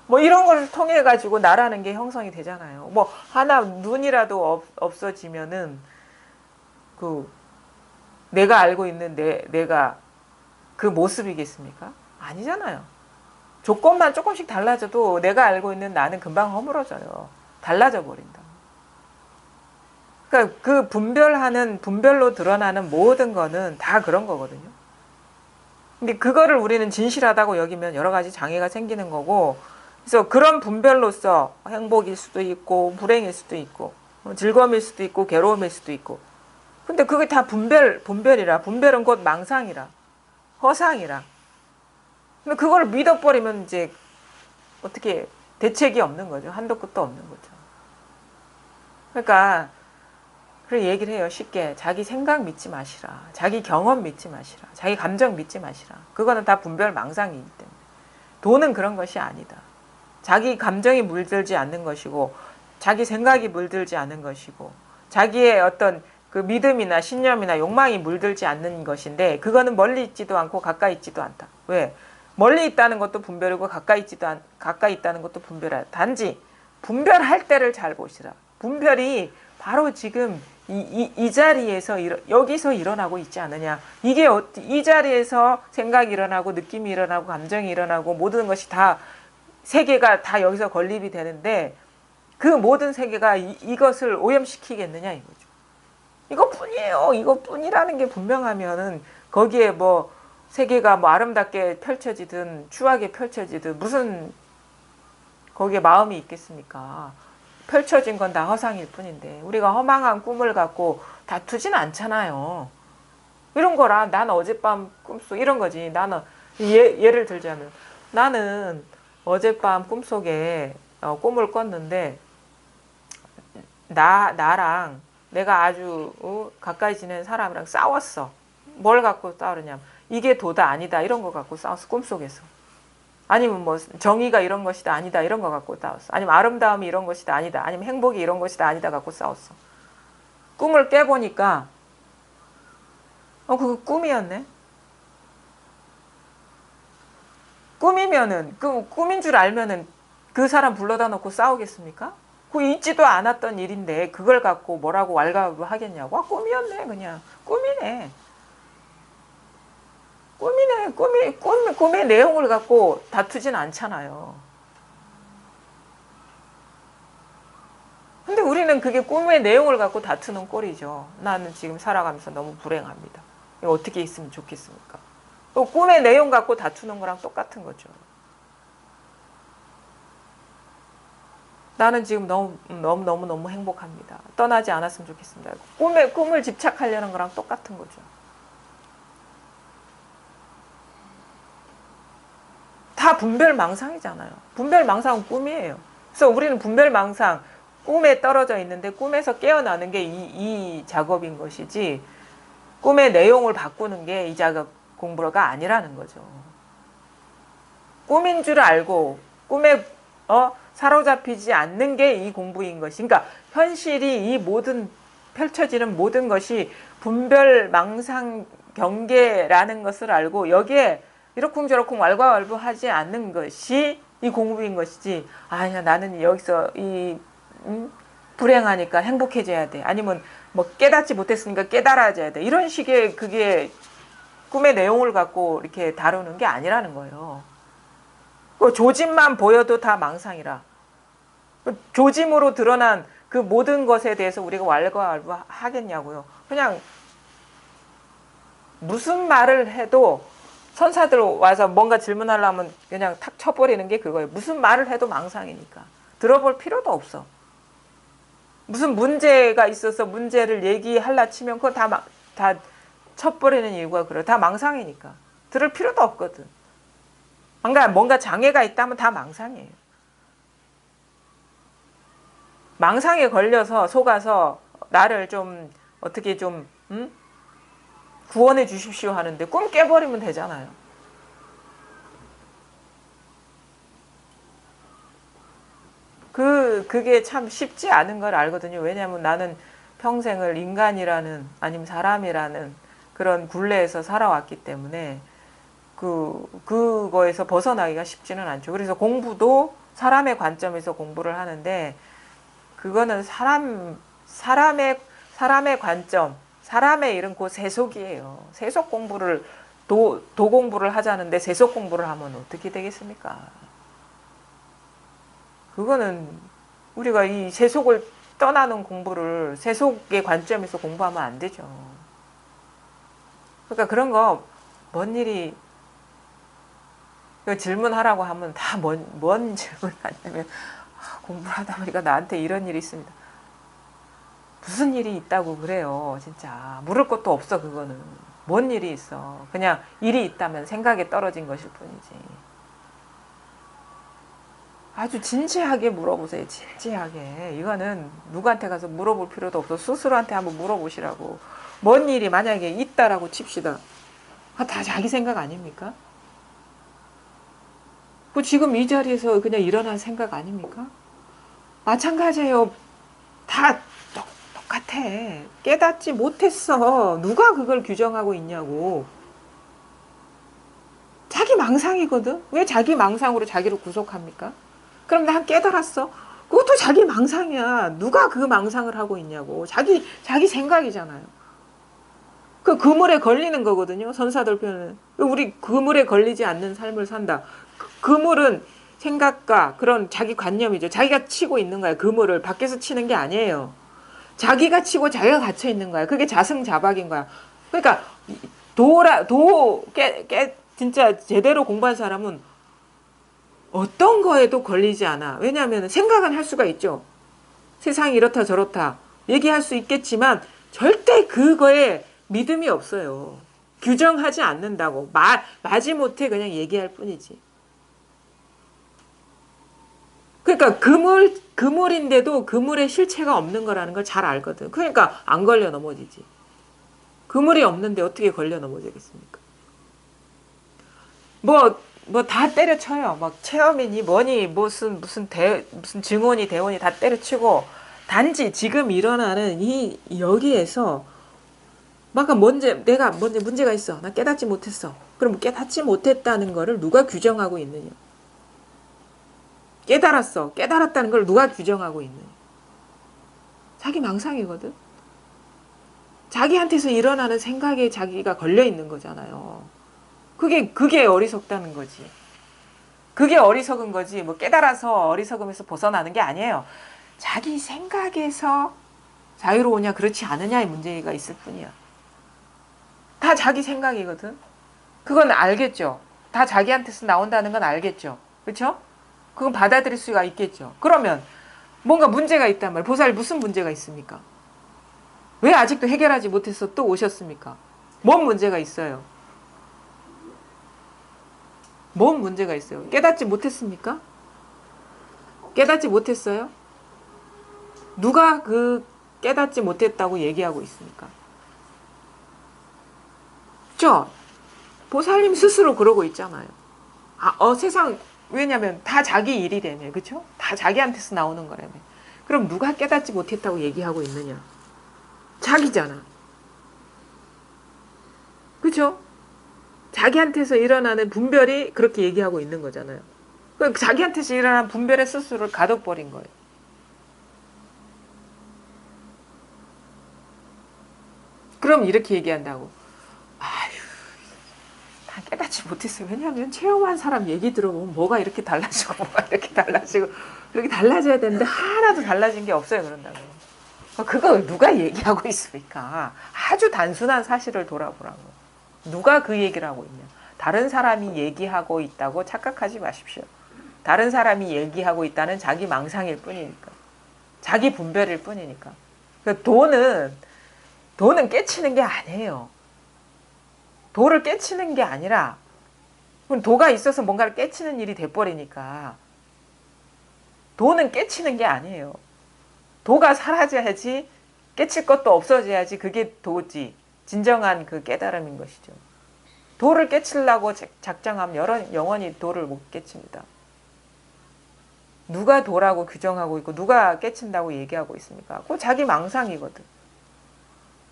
뭐 이런 걸 통해 가지고 나라는 게 형성이 되잖아요. 뭐 하나 눈이라도 없어지면은 그 내가 알고 있는 내가 그 모습이겠습니까? 아니잖아요. 조건만 조금씩 달라져도 내가 알고 있는 나는 금방 허물어져요. 달라져 버린다. 그러니까 그 분별로 드러나는 모든 거는 다 그런 거거든요. 근데 그거를 우리는 진실하다고 여기면 여러 가지 장애가 생기는 거고, 그래서 그런 분별로서 행복일 수도 있고 불행일 수도 있고 즐거움일 수도 있고 괴로움일 수도 있고, 근데 그게 다 분별이라. 분별은 곧 망상이라, 허상이라. 근데 그걸 믿어버리면 이제 어떻게 대책이 없는 거죠. 한도 끝도 없는 거죠. 그러니까 그래 얘기를 해요. 쉽게 자기 생각 믿지 마시라. 자기 경험 믿지 마시라. 자기 감정 믿지 마시라. 그거는 다 분별 망상이기 때문에. 돈은 그런 것이 아니다. 자기 감정이 물들지 않는 것이고, 자기 생각이 물들지 않는 것이고, 자기의 어떤 그 믿음이나 신념이나 욕망이 물들지 않는 것인데, 그거는 멀리 있지도 않고 가까이 있지도 않다. 왜? 멀리 있다는 것도 분별이고 가까이 있다는 것도 분별이다. 단지 분별할 때를 잘 보시라. 분별이 바로 지금 이 자리에서 여기서 일어나고 있지 않느냐. 이게 이 자리에서 생각이 일어나고 느낌이 일어나고 감정이 일어나고 모든 것이 다 세계가 다 여기서 건립이 되는데, 그 모든 세계가 이것을 오염시키겠느냐 이거죠. 이것뿐이에요. 이것뿐이라는 게 분명하면은 거기에 뭐 세계가 뭐 아름답게 펼쳐지든 추하게 펼쳐지든 무슨 거기에 마음이 있겠습니까? 펼쳐진 건 다 허상일 뿐인데, 우리가 허망한 꿈을 갖고 다투진 않잖아요. 이런 거라, 나는 어젯밤 꿈속 이런 거지. 나는 예를 들자면, 나는 어젯밤 꿈속에 꿈을 꿨는데 나랑 내가 아주 가까이 지내는 사람이랑 싸웠어. 뭘 갖고 싸우느냐면 이게 도다 아니다 이런 거 갖고 싸웠어. 꿈속에서. 아니면 뭐 정의가 이런 것이다 아니다 이런 거 갖고 싸웠어. 아니면 아름다움이 이런 것이다 아니다. 아니면 행복이 이런 것이다 아니다 갖고 싸웠어. 꿈을 깨보니까 그거 꿈이었네. 꿈이면은 그 꿈인 줄 알면은 그 사람 불러다 놓고 싸우겠습니까? 그 있지도 않았던 일인데 그걸 갖고 뭐라고 왈가왈부 하겠냐고. 꿈이었네. 그냥 꿈이네. 꿈의 내용을 갖고 다투진 않잖아요. 근데 우리는 그게 꿈의 내용을 갖고 다투는 꼴이죠. 나는 지금 살아가면서 너무 불행합니다. 이거 어떻게 있으면 좋겠습니까? 또 꿈의 내용 갖고 다투는 거랑 똑같은 거죠. 나는 지금 너무 행복합니다. 떠나지 않았으면 좋겠습니다. 꿈을 집착하려는 거랑 똑같은 거죠. 다 분별망상이잖아요. 분별망상은 꿈이에요. 그래서 우리는 분별망상, 꿈에 떨어져 있는데 꿈에서 깨어나는 게 이 작업인 것이지, 꿈의 내용을 바꾸는 게 이 작업 공부가 아니라는 거죠. 꿈인 줄 알고 꿈에 사로잡히지 않는 게 이 공부인 것이. 그러니까 현실이 이 모든 펼쳐지는 모든 것이 분별망상 경계라는 것을 알고 여기에 이러쿵저러쿵 왈가왈부하지 않는 것이 이 공부인 것이지. 아니야, 나는 여기서 불행하니까 행복해져야 돼. 아니면 뭐 깨닫지 못했으니까 깨달아져야 돼. 이런 식의 그게 꿈의 내용을 갖고 이렇게 다루는 게 아니라는 거예요. 조짐만 보여도 다 망상이라. 조짐으로 드러난 그 모든 것에 대해서 우리가 왈가왈부 하겠냐고요. 그냥 무슨 말을 해도 선사들 와서 뭔가 질문하려면 그냥 탁 쳐버리는 게 그거예요. 무슨 말을 해도 망상이니까. 들어볼 필요도 없어. 무슨 문제가 있어서 문제를 얘기하려 치면 그거 다 쳐버리는 이유가 그래. 다 망상이니까. 들을 필요도 없거든. 뭔가 장애가 있다면 다 망상이에요. 망상에 걸려서 속아서 나를 좀 어떻게 좀 구원해 주십시오 하는데 꿈 깨버리면 되잖아요. 그게 참 쉽지 않은 걸 알거든요. 왜냐하면 나는 평생을 인간이라는 아니면 사람이라는 그런 굴레에서 살아왔기 때문에 그거에서 벗어나기가 쉽지는 않죠. 그래서 공부도 사람의 관점에서 공부를 하는데 그거는 사람의 관점, 사람의 이런 그 세속이에요. 세속 공부를 도 공부를 하자는데 세속 공부를 하면 어떻게 되겠습니까? 그거는 우리가 이 세속을 떠나는 공부를 세속의 관점에서 공부하면 안 되죠. 그러니까 그런 거 뭔 일이 질문하라고 하면 다 뭔 질문 하냐면 공부를 하다 보니까 나한테 이런 일이 있습니다. 무슨 일이 있다고 그래요. 진짜 물을 것도 없어. 그거는 뭔 일이 있어. 그냥 일이 있다면 생각에 떨어진 것일 뿐이지. 아주 진지하게 물어보세요. 진지하게. 이거는 누구한테 가서 물어볼 필요도 없어. 스스로한테 한번 물어보시라고. 뭔 일이 만약에 있다라고 칩시다. 다 자기 생각 아닙니까? 지금 이 자리에서 그냥 일어난 생각 아닙니까? 마찬가지예요. 다 똑같아. 깨닫지 못했어. 누가 그걸 규정하고 있냐고. 자기 망상이거든. 왜 자기 망상으로 자기를 구속합니까? 그럼 난 깨달았어. 그것도 자기 망상이야. 누가 그 망상을 하고 있냐고. 자기 생각이잖아요. 그 그물에 걸리는 거거든요. 선사들 표현은. 우리 그물에 걸리지 않는 삶을 산다. 그물은 생각과 그런 자기 관념이죠. 자기가 치고 있는 거야. 그물을 밖에서 치는 게 아니에요. 자기가 치고 자기가 갇혀 있는 거야. 그게 자승자박인 거야. 그러니까 진짜 제대로 공부한 사람은 어떤 거에도 걸리지 않아. 왜냐하면 생각은 할 수가 있죠. 세상이 이렇다 저렇다 얘기할 수 있겠지만 절대 그거에 믿음이 없어요. 규정하지 않는다고. 마지못해 그냥 얘기할 뿐이지. 그러니까 그물인데도 그물에 실체가 없는 거라는 걸 잘 알거든. 그러니까 안 걸려 넘어지지. 그물이 없는데 어떻게 걸려 넘어지겠습니까? 뭐 다 때려쳐요. 막 체험이니 뭐니 무슨 증언이 대원이 다 때려치고 단지 지금 일어나는 여기에서 내가 문제가 있어. 나 깨닫지 못했어. 그럼 깨닫지 못했다는 거를 누가 규정하고 있느냐? 깨달았다는 걸 누가 규정하고 있느냐? 자기 망상이거든. 자기한테서 일어나는 생각에 자기가 걸려 있는 거잖아요. 그게 어리석다는 거지. 그게 어리석은 거지. 뭐 깨달아서 어리석음에서 벗어나는 게 아니에요. 자기 생각에서 자유로우냐 그렇지 않느냐의 문제가 있을 뿐이야. 다 자기 생각이거든. 그건 알겠죠. 다 자기한테서 나온다는 건 알겠죠. 그렇죠? 그건 받아들일 수가 있겠죠. 그러면 뭔가 문제가 있단 말이에요. 보살 무슨 문제가 있습니까? 왜 아직도 해결하지 못해서 또 오셨습니까? 뭔 문제가 있어요? 뭔 문제가 있어요? 깨닫지 못했습니까? 깨닫지 못했어요? 누가 깨닫지 못했다고 얘기하고 있습니까? 보살님 스스로 그러고 있잖아요. 세상 왜냐면 다 자기 일이라며. 그렇죠? 다 자기한테서 나오는 거라며. 그럼 누가 깨닫지 못했다고 얘기하고 있느냐? 자기잖아. 그렇죠? 자기한테서 일어나는 분별이 그렇게 얘기하고 있는 거잖아요. 그럼 자기한테서 일어나는 분별의 스스로를 가둬버린 거예요. 그럼 이렇게 얘기한다고. 다 깨닫지 못했어요. 왜냐하면 체험한 사람 얘기 들어보면 뭐가 이렇게 달라지고 뭐가 이렇게 달라지고 그렇게 달라져야 되는데 하나도 달라진 게 없어요. 그런다고. 그거 누가 얘기하고 있습니까? 아주 단순한 사실을 돌아보라고. 누가 그 얘기를 하고 있냐. 다른 사람이 얘기하고 있다고 착각하지 마십시오. 다른 사람이 얘기하고 있다는 자기 망상일 뿐이니까. 자기 분별일 뿐이니까. 그러니까 돈은 깨치는 게 아니에요. 도를 깨치는 게 아니라 도가 있어서 뭔가를 깨치는 일이 돼버리니까 도는 깨치는 게 아니에요. 도가 사라져야지, 깨칠 것도 없어져야지 그게 도지. 진정한 그 깨달음인 것이죠. 도를 깨치려고 작정하면 영원히 도를 못 깨칩니다. 누가 도라고 규정하고 있고 누가 깨친다고 얘기하고 있습니까? 그거 자기 망상이거든.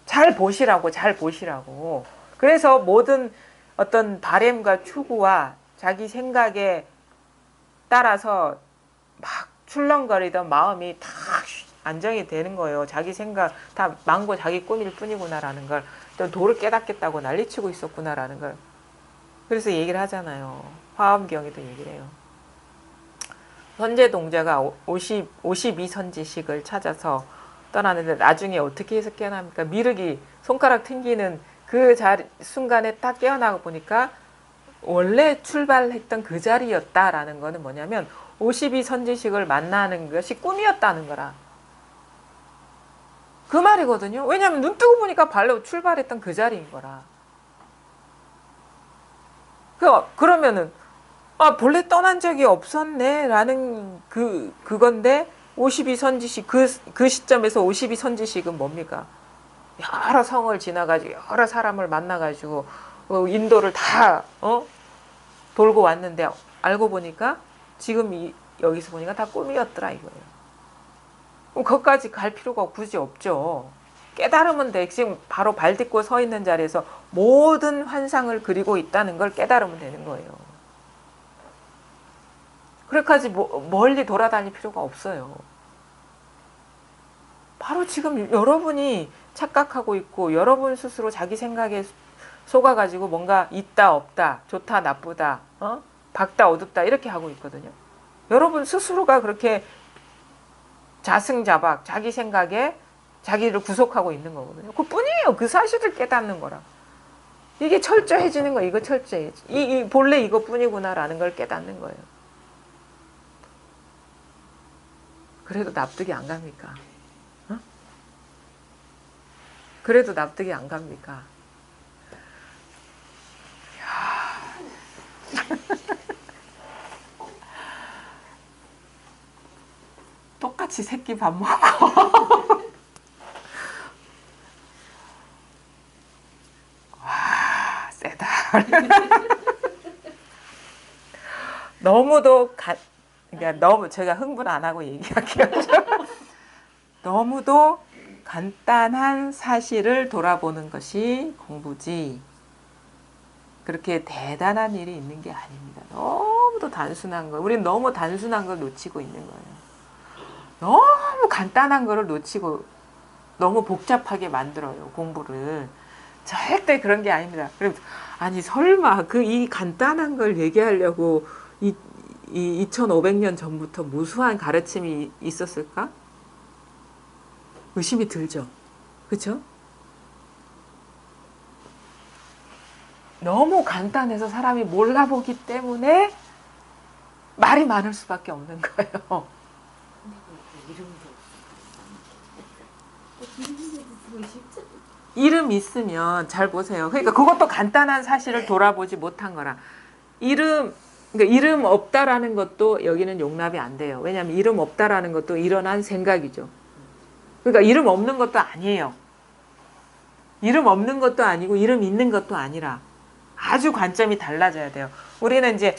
잘 보시라고, 잘 보시라고. 그래서 모든 어떤 바램과 추구와 자기 생각에 따라서 막 출렁거리던 마음이 다 안정이 되는 거예요. 자기 생각 다 망고 자기 꿈일 뿐이구나라는 걸, 또 도를 깨닫겠다고 난리치고 있었구나라는 걸. 그래서 얘기를 하잖아요. 화엄경에도 얘기를 해요. 선제동자가 52선지식을 찾아서 떠나는데 나중에 어떻게 해서 깨어납니까? 미륵이 손가락 튕기는 그 순간에 딱 깨어나고 보니까 원래 출발했던 그 자리였다라는 거는 뭐냐면 52선지식을 만나는 것이 꿈이었다는 거라. 그 말이거든요. 왜냐하면 눈 뜨고 보니까 발로 출발했던 그 자리인 거라. 그러면은 본래 떠난 적이 없었네 라는 그건데 52선지식 그 시점에서 52선지식은 뭡니까? 여러 성을 지나가지고 여러 사람을 만나가지고 인도를 다 돌고 왔는데 알고 보니까 지금 여기서 보니까 다 꿈이었더라 이거예요. 그럼 거기까지 갈 필요가 굳이 없죠. 깨달으면 돼. 지금 바로 발 딛고 서 있는 자리에서 모든 환상을 그리고 있다는 걸 깨달으면 되는 거예요. 그렇게까지 멀리 돌아다닐 필요가 없어요. 바로 지금 여러분이 착각하고 있고 여러분 스스로 자기 생각에 속아가지고 뭔가 있다 없다, 좋다 나쁘다, 밝다 어둡다 이렇게 하고 있거든요. 여러분 스스로가 그렇게 자승자박 자기 생각에 자기를 구속하고 있는 거거든요. 그뿐이에요. 그 사실을 깨닫는 거라. 이게 철저해지는 거예요. 이거 철저해지. 본래 이것뿐이구나라는 걸 깨닫는 거예요. 그래도 납득이 안 갑니까? 그래도 납득이 안 갑니까? 똑같이 새끼 밥 먹고 와 세다. 너무도 그러니까 너무 제가 흥분 안 하고 얘기할게요. 너무도 간단한 사실을 돌아보는 것이 공부지 그렇게 대단한 일이 있는 게 아닙니다. 너무도 단순한 거. 우리는 너무 단순한 걸 놓치고 있는 거예요. 너무 간단한 거를 놓치고 너무 복잡하게 만들어요. 공부를. 절대 그런 게 아닙니다. 아니 설마 이 간단한 걸 얘기하려고 2500년 전부터 무수한 가르침이 있었을까? 의심이 들죠. 그렇죠? 너무 간단해서 사람이 몰라보기 때문에 말이 많을 수밖에 없는 거예요. 이름 있으면 잘 보세요. 그러니까 그것도 간단한 사실을 돌아보지 못한 거라. 그러니까 이름 없다라는 것도 여기는 용납이 안 돼요. 왜냐하면 이름 없다라는 것도 일어난 생각이죠. 그러니까 이름 없는 것도 아니에요. 이름 없는 것도 아니고 이름 있는 것도 아니라 아주 관점이 달라져야 돼요. 우리는 이제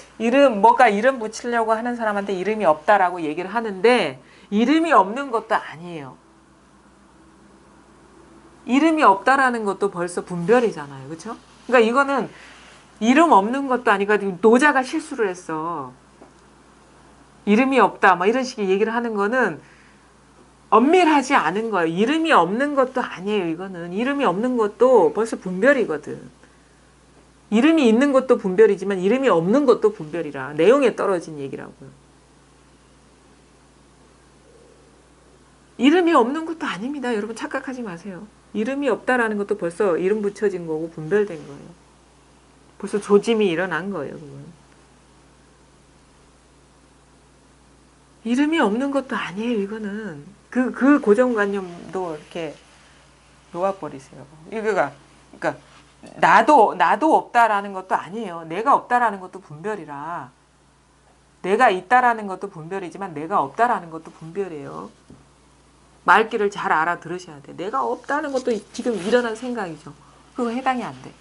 뭔가 이름 붙이려고 하는 사람한테 이름이 없다라고 얘기를 하는데 이름이 없는 것도 아니에요. 이름이 없다라는 것도 벌써 분별이잖아요. 그렇죠? 그러니까 이거는 이름 없는 것도 아니고 노자가 실수를 했어. 이름이 없다 막 이런 식의 얘기를 하는 거는 엄밀하지 않은 거예요. 이름이 없는 것도 아니에요. 이거는 이름이 없는 것도 벌써 분별이거든. 이름이 있는 것도 분별이지만 이름이 없는 것도 분별이라 내용에 떨어진 얘기라고요. 이름이 없는 것도 아닙니다. 여러분 착각하지 마세요. 이름이 없다라는 것도 벌써 이름 붙여진 거고 분별된 거예요. 벌써 조짐이 일어난 거예요. 그건. 이름이 없는 것도 아니에요. 이거는 그 고정관념도 이렇게 놓아버리세요. 그러니까 나도 없다라는 것도 아니에요. 내가 없다라는 것도 분별이라. 내가 있다라는 것도 분별이지만 내가 없다라는 것도 분별이에요. 말귀를 잘 알아들으셔야 돼. 내가 없다는 것도 지금 일어난 생각이죠. 그거 해당이 안 돼.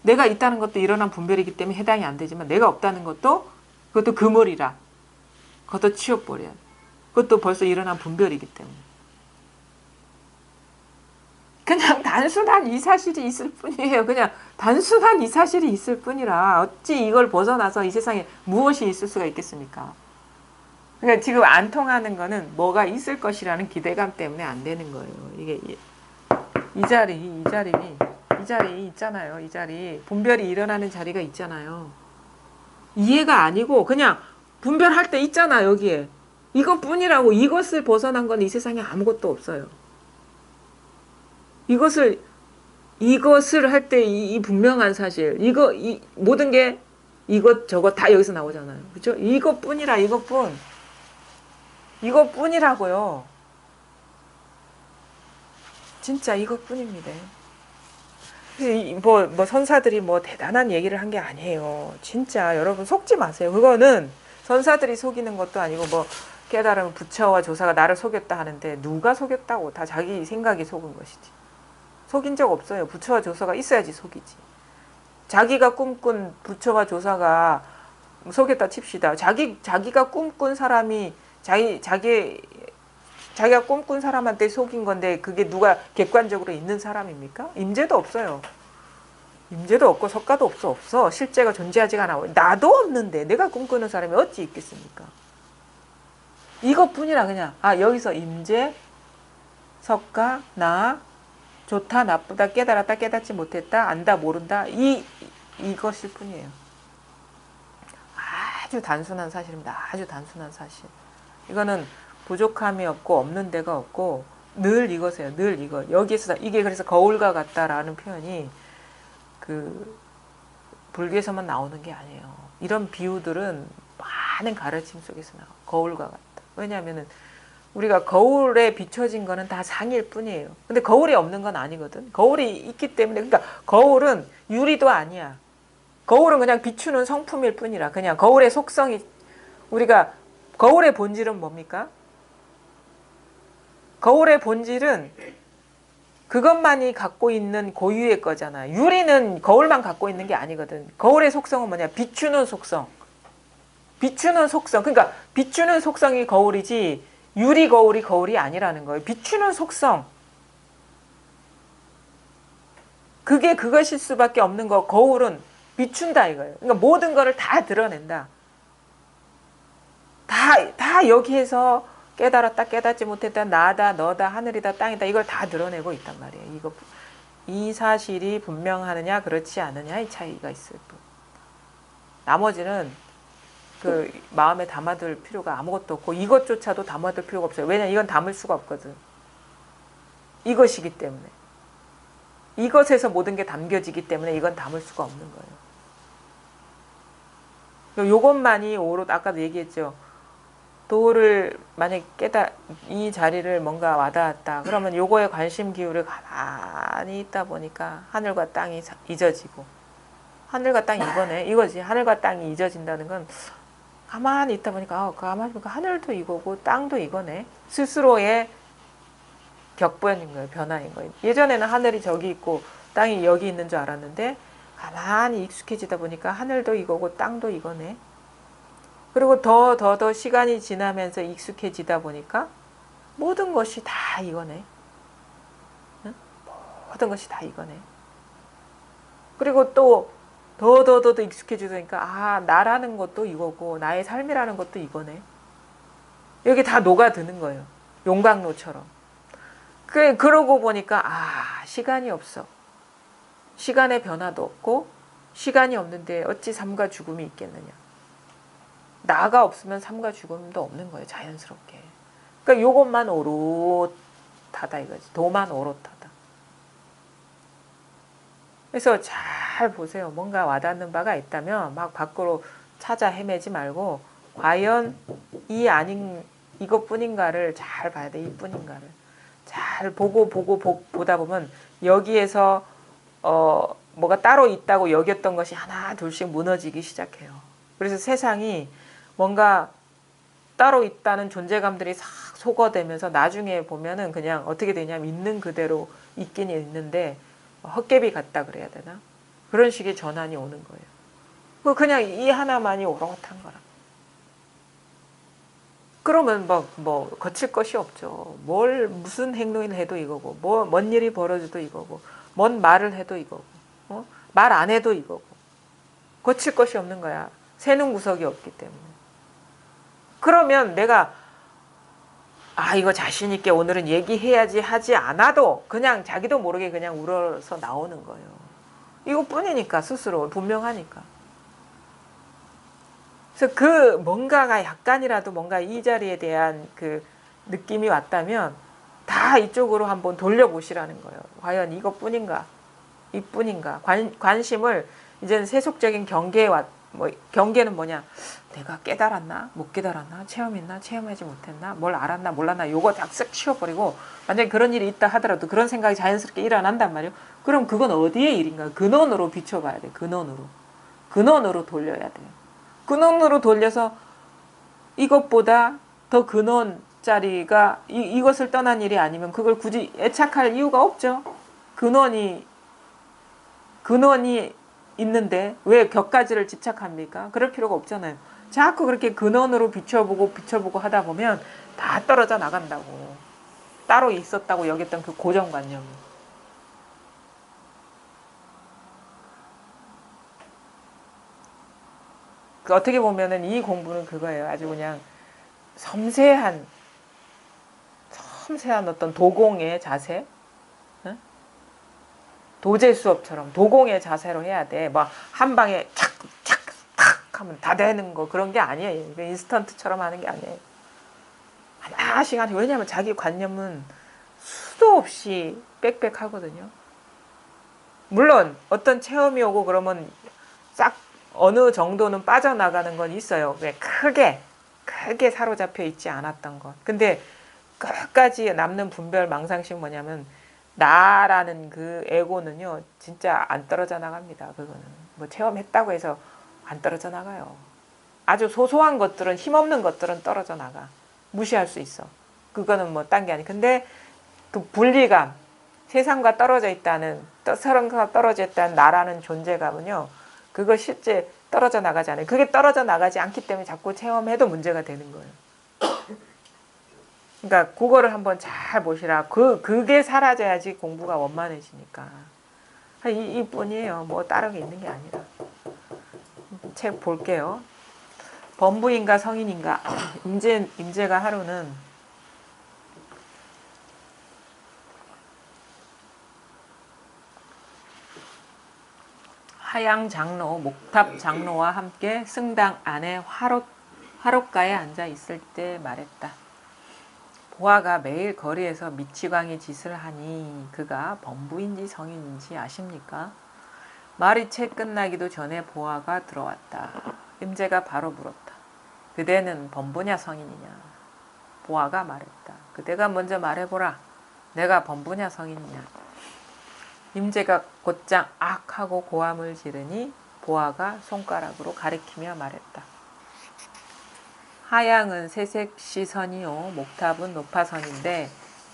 내가 있다는 것도 일어난 분별이기 때문에 해당이 안 되지만 내가 없다는 것도 그것도 그물이라. 그것도 치워버려야 돼. 그것도 벌써 일어난 분별이기 때문에. 그냥 단순한 이 사실이 있을 뿐이에요. 그냥 단순한 이 사실이 있을 뿐이라 어찌 이걸 벗어나서 이 세상에 무엇이 있을 수가 있겠습니까? 그러니까 지금 안 통하는 거는 뭐가 있을 것이라는 기대감 때문에 안 되는 거예요. 이게 이 자리 있잖아요. 이 자리 분별이 일어나는 자리가 있잖아요. 이해가 아니고 그냥 분별할 때 있잖아. 여기에 이것뿐이라고. 이것을 벗어난 건 이 세상에 아무것도 없어요. 이것을 할 때 이 분명한 사실 이 모든 게 이것 저것 다 여기서 나오잖아요. 그렇죠? 이것뿐이라. 이것뿐이라고요. 진짜 이것뿐입니다. 뭐 선사들이 뭐 대단한 얘기를 한 게 아니에요. 진짜 여러분 속지 마세요. 그거는 선사들이 속이는 것도 아니고 뭐 깨달으면 부처와 조사가 나를 속였다 하는데 누가 속였다고. 다 자기 생각이 속은 것이지. 속인 적 없어요. 부처와 조사가 있어야지 속이지. 자기가 꿈꾼 부처와 조사가 속였다 칩시다. 자기가 꿈꾼 사람이 자기가 꿈꾼 사람한테 속인 건데 그게 누가 객관적으로 있는 사람입니까? 임재도 없어요. 임재도 없고 석가도 없어. 실제가 존재하지가 않아. 나도 없는데 내가 꿈꾸는 사람이 어찌 있겠습니까? 이것뿐이라 그냥 여기서 임재, 석가, 나, 좋다, 나쁘다, 깨달았다, 깨닫지 못했다, 안다, 모른다 이것일 뿐이에요. 아주 단순한 사실입니다. 아주 단순한 사실. 이거는 부족함이 없고 없는 데가 없고 늘 이것이에요. 늘 이거. 여기에서 이게 그래서 거울과 같다라는 표현이 그 불교에서만 나오는 게 아니에요. 이런 비유들은 많은 가르침 속에서 나와. 거울과 같다. 왜냐하면은 우리가 거울에 비춰진 거는 다 상일 뿐이에요. 근데 거울이 없는 건 아니거든. 거울이 있기 때문에 그러니까 거울은 유리도 아니야. 거울은 그냥 비추는 성품일 뿐이라. 그냥 거울의 속성이 우리가 거울의 본질은 뭡니까? 거울의 본질은 그것만이 갖고 있는 고유의 거잖아. 유리는 거울만 갖고 있는 게 아니거든. 거울의 속성은 뭐냐? 비추는 속성. 비추는 속성. 그러니까 비추는 속성이 거울이지 유리 거울이 아니라는 거예요. 비추는 속성. 그게 그것일 수밖에 없는 거. 거울은 비춘다 이거예요. 그러니까 모든 거를 다 드러낸다. 다 여기에서 깨달았다, 깨닫지 못했다, 나다, 너다, 하늘이다, 땅이다 이걸 다 드러내고 있단 말이에요. 이 사실이 분명하느냐 그렇지 않느냐의 차이가 있을 뿐. 나머지는 그 마음에 담아둘 필요가 아무것도 없고 이것조차도 담아둘 필요가 없어요. 왜냐면 이건 담을 수가 없거든. 이것이기 때문에. 이것에서 모든 게 담겨지기 때문에 이건 담을 수가 없는 거예요. 요것만이 오롯 아까도 얘기했죠. 도를 만약에 이 자리를 뭔가 와닿았다. 그러면 요거에 관심 기울을 가만히 있다 보니까 하늘과 땅이 잊어지고 하늘과 땅이 이거네. 이거지. 하늘과 땅이 잊어진다는 건 가만히 있다 보니까 가만히 보니까 하늘도 이거고 땅도 이거네. 스스로의 격변인 거예요. 변화인 거예요. 예전에는 하늘이 저기 있고 땅이 여기 있는 줄 알았는데 가만히 익숙해지다 보니까 하늘도 이거고 땅도 이거네. 그리고 더 시간이 지나면서 익숙해지다 보니까 모든 것이 다 이거네. 응? 모든 것이 다 이거네. 그리고 또 더 익숙해지니까 나라는 것도 이거고 나의 삶이라는 것도 이거네. 여기 다 녹아드는 거예요. 용광로처럼. 그러고 보니까 시간이 없어. 시간의 변화도 없고 시간이 없는데 어찌 삶과 죽음이 있겠느냐. 나가 없으면 삶과 죽음도 없는 거예요. 자연스럽게. 그러니까 요것만 오롯하다 이거지. 도만 오롯하다. 그래서 잘 잘 보세요. 뭔가 와닿는 바가 있다면 막 밖으로 찾아 헤매지 말고 과연 이 아닌 이것뿐인가를 잘 봐야 돼. 이뿐인가를 잘 보다 보면 여기에서 뭐가 따로 있다고 여겼던 것이 하나 둘씩 무너지기 시작해요. 그래서 세상이 뭔가 따로 있다는 존재감들이 싹 소거되면서 나중에 보면은 그냥 어떻게 되냐면 있는 그대로 있긴 있는데 헛개비 같다 그래야 되나? 그런 식의 전환이 오는 거예요. 그냥 이 하나만이 오롯한 거라. 그러면 뭐 거칠 것이 없죠. 무슨 행동을 해도 이거고, 뭔 일이 벌어져도 이거고, 뭔 말을 해도 이거고, 말 안 해도 이거고. 거칠 것이 없는 거야. 새는 구석이 없기 때문에. 그러면 내가 이거 자신 있게 오늘은 얘기해야지 하지 않아도 그냥 자기도 모르게 그냥 우러서 나오는 거예요. 이것뿐이니까 스스로 분명하니까. 그래서 그 뭔가가 약간이라도 뭔가 이 자리에 대한 그 느낌이 왔다면 다 이쪽으로 한번 돌려보시라는 거예요. 과연 이것뿐인가? 이뿐인가? 관심을 이제는 세속적인 경계에 경계는 뭐냐? 내가 깨달았나? 못 깨달았나? 체험했나? 체험하지 못했나? 뭘 알았나? 몰랐나? 요거 다 쓱 치워버리고 만약에 그런 일이 있다 하더라도 그런 생각이 자연스럽게 일어난단 말이에요. 그럼 그건 어디의 일인가? 근원으로 비춰봐야 돼. 근원으로 돌려야 돼요. 근원으로 돌려서 이것보다 더 근원 자리가 이것을 떠난 일이 아니면 그걸 굳이 애착할 이유가 없죠. 근원이 있는데 왜 격가지를 집착합니까? 그럴 필요가 없잖아요. 자꾸 그렇게 근원으로 비춰보고 하다 보면 다 떨어져 나간다고. 따로 있었다고 여겼던 그 고정관념이. 어떻게 보면은 이 공부는 그거예요. 아주 그냥 섬세한 어떤 도공의 자세, 도제 수업처럼 도공의 자세로 해야 돼. 뭐 한 방에 착착 탁 하면 다 되는 거 그런 게 아니에요. 인스턴트처럼 하는 게 아니에요. 하나씩 하나씩. 왜냐하면 자기 관념은 수도 없이 빽빽하거든요. 물론 어떤 체험이 오고 그러면 싹 어느 정도는 빠져나가는 건 있어요. 왜 크게 사로잡혀 있지 않았던 것. 근데 끝까지 남는 분별 망상식 뭐냐면 나라는 그 에고는요 진짜 안 떨어져 나갑니다. 그거는 뭐 체험했다고 해서 안 떨어져 나가요. 아주 소소한 것들은 힘없는 것들은 떨어져 나가. 무시할 수 있어. 그거는 뭐 딴 게 아니. 근데 그 분리감, 세상과 떨어져 있다는 세상과 떨어져 있다는 나라는 존재감은요. 그거 실제 떨어져 나가지 않아요. 그게 떨어져 나가지 않기 때문에 자꾸 체험해도 문제가 되는 거예요. 그러니까 그거를 한번 잘 보시라. 그게 사라져야지 공부가 원만해지니까. 이뿐이에요. 뭐 다른 게 있는 게 아니라. 책 볼게요. 범부인가 성인인가. 임재가 하루는 하양 장로, 목탑 장로와 함께 승당 안에 화롯가에 앉아 있을 때 말했다. 보아가 매일 거리에서 미치광이 짓을 하니 그가 범부인지 성인인지 아십니까? 말이 채 끝나기도 전에 보아가 들어왔다. 임재가 바로 물었다. 그대는 범부냐 성인이냐? 보아가 말했다. 그대가 먼저 말해보라. 내가 범부냐 성인이냐? 임재가 곧장 악 하고 고함을 지르니 보아가 손가락으로 가리키며 말했다. 하양은 새색 시선이요 목탑은 높아선인데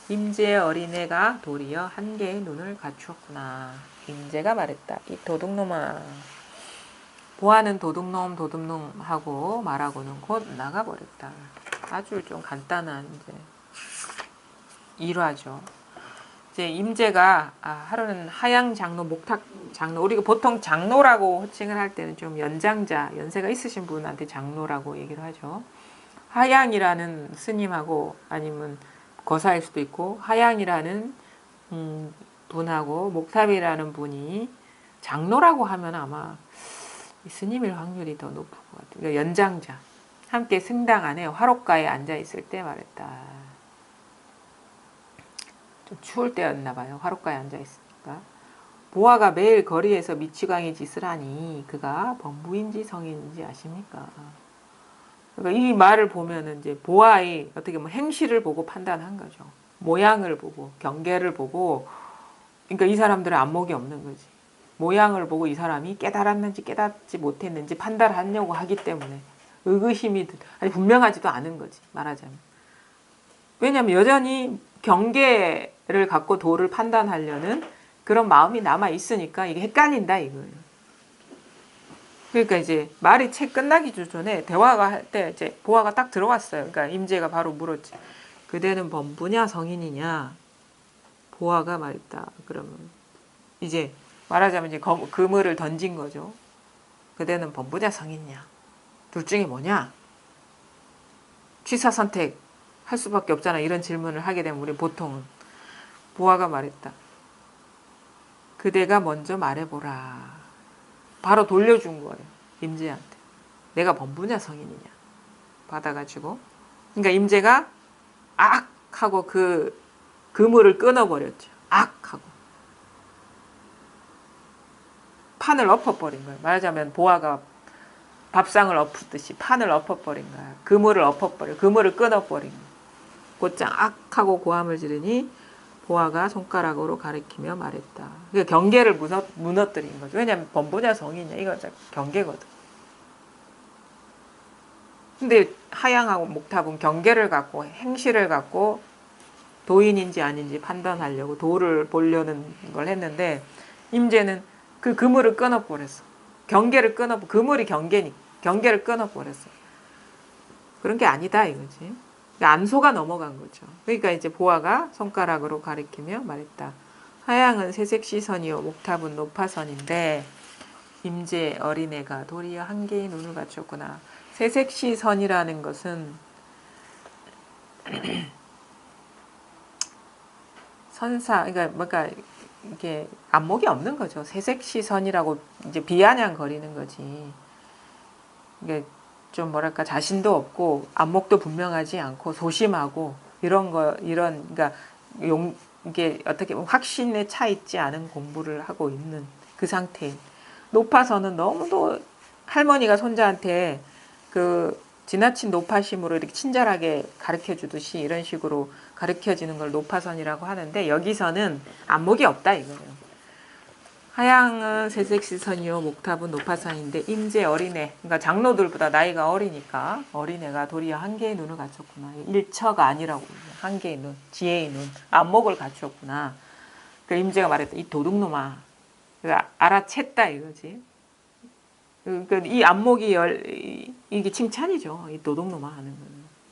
임재의 어린애가 도리어 한 개의 눈을 갖추었구나. 임재가 말했다. 이 도둑놈아. 보아는 도둑놈 하고 말하고는 곧 나가버렸다. 아주 좀 간단한 이제 일화죠. 이제 임재가 하루는 하양 장로, 목탁 장로, 우리가 보통 장로라고 호칭을 할 때는 좀 연세가 있으신 분한테 장로라고 얘기를 하죠. 하양이라는 스님하고 아니면 거사일 수도 있고 하양이라는 분하고 목탑이라는 분이 장로라고 하면 아마 스님일 확률이 더 높을 것 같아요. 그러니까 연장자 함께 승당 안에 화롯가에 앉아 있을 때 말했다. 좀 추울 때였나 봐요. 화롯가에 앉아 있으니까. 보아가 매일 거리에서 미치광이 짓을 하니 그가 범부인지 성인인지 아십니까? 그러니까 이 말을 보면은 이제 보아의 어떻게 보면 행실을 보고 판단한 거죠. 모양을 보고 경계를 보고, 그러니까 이 사람들은 안목이 없는 거지. 모양을 보고 이 사람이 깨달았는지 깨닫지 못했는지 판단하려고 하기 때문에 의구심이 아니 분명하지도 않은 거지, 말하자면. 왜냐하면 여전히 경계를 갖고 도를 판단하려는 그런 마음이 남아 있으니까 이게 헷갈린다 이거예요. 그러니까 이제 말이 채 끝나기 전에 대화가 할 때 이제 보아가 딱 들어왔어요. 그러니까 임재가 바로 물었지. 그대는 범부냐 성인이냐? 보아가 말했다. 그러면 이제 말하자면 이제 그물을 던진 거죠. 그대는 범부냐 성인이냐? 둘 중에 뭐냐? 취사 선택 할 수밖에 없잖아. 이런 질문을 하게 되면 우리 보통은. 보아가 말했다. 그대가 먼저 말해보라. 바로 돌려준 거예요. 임재한테. 내가 범부냐 성인이냐. 받아가지고. 그러니까 임재가 악! 하고 그 그물을 끊어버렸죠. 악! 하고. 판을 엎어버린 거예요. 말하자면 보아가 밥상을 엎듯이 판을 엎어버린 거야. 그물을 엎어버려. 그물을 끊어버린 거야. 곧장 악! 하고 고함을 지르니 보아가 손가락으로 가리키며 말했다. 그러니까 경계를 무너뜨린 거죠. 왜냐하면 범부냐 성이냐 이거 경계거든. 근데 하양하고 목탑은 경계를 갖고 행실을 갖고 도인인지 아닌지 판단하려고 도를 보려는 걸 했는데 임재는 그 그물을 끊어버렸어. 경계를 그물이 경계를 끊어버렸어. 그런 게 아니다 이거지. 안소가 넘어간 거죠. 그러니까 이제 보아가 손가락으로 가리키며 말했다. 하양은 새색시선이요 목탑은 높아선인데 임재 어린애가 도리어 한계의 눈을 갖췄구나. 새색시선이라는 것은 선사, 그러니까 뭔가 이게 안목이 없는 거죠. 새색시선이라고 이제 비아냥거리는 거지. 이게 좀 뭐랄까 자신도 없고 안목도 분명하지 않고 소심하고 그러니까 이게 어떻게 보면 확신에 차 있지 않은 공부를 하고 있는 그 상태인. 높아서는 너무도 할머니가 손자한테 그 지나친 높아심으로 이렇게 친절하게 가르쳐 주듯이 이런 식으로 가르쳐지는 걸 높아선이라고 하는데 여기서는 안목이 없다 이거예요. 하양은 새색시선이요 목탑은 높아선인데 임재 어린애, 그러니까 장로들보다 나이가 어리니까 어린애가 도리어 한계의 눈을 갖췄구나. 일처가 아니라고 한계의 눈, 지혜의 눈, 안목을 갖췄구나. 그 임재가 말했다. 이 도둑놈아, 알아챘다 이거지. 이 안목이 이게 칭찬이죠. 이 도둑놈아 하는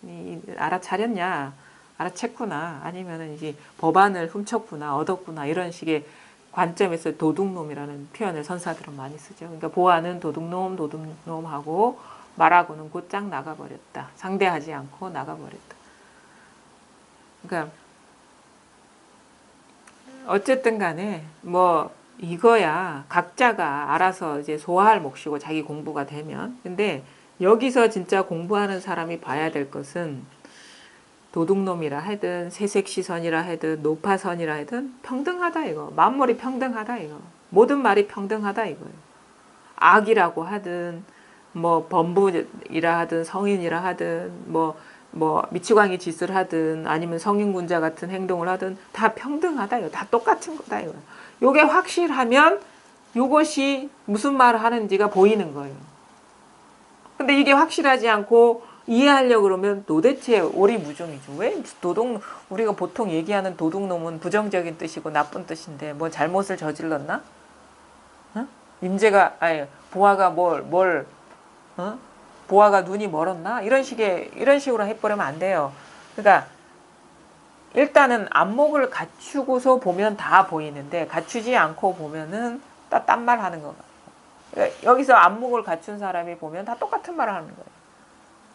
거는. 알아차렸냐, 알아챘구나, 아니면은 이게 법안을 훔쳤구나, 얻었구나 이런 식의 관점에서 도둑놈이라는 표현을 선사들은 많이 쓰죠. 그러니까 보아는 도둑놈하고 말하고는 곧장 나가버렸다. 상대하지 않고 나가버렸다. 그러니까 어쨌든 간에 뭐 이거야 각자가 알아서 이제 소화할 몫이고 자기 공부가 되면. 근데 여기서 진짜 공부하는 사람이 봐야 될 것은 도둑놈이라 하든 새색시선이라 하든 높아선이라 하든 평등하다 이거. 만물이 평등하다 이거. 모든 말이 평등하다 이거예요. 악이라고 하든 뭐 범부이라 하든 성인이라 하든 뭐 미치광이 짓을 하든 아니면 성인군자 같은 행동을 하든 다 평등하다 이거. 다 똑같은 거다 이거. 요게 확실하면 요것이 무슨 말을 하는지가 보이는 거예요. 근데 이게 확실하지 않고 이해하려고 그러면 도대체 오리무중이죠. 왜 우리가 보통 얘기하는 도둑놈은 부정적인 뜻이고 나쁜 뜻인데 뭐 잘못을 저질렀나? 어? 보아가 보아가 눈이 멀었나? 이런 식으로 해버리면 안 돼요. 그러니까 일단은 안목을 갖추고서 보면 다 보이는데 갖추지 않고 보면은 딴 말 하는 거 같아요. 그러니까 여기서 안목을 갖춘 사람이 보면 다 똑같은 말을 하는 거예요.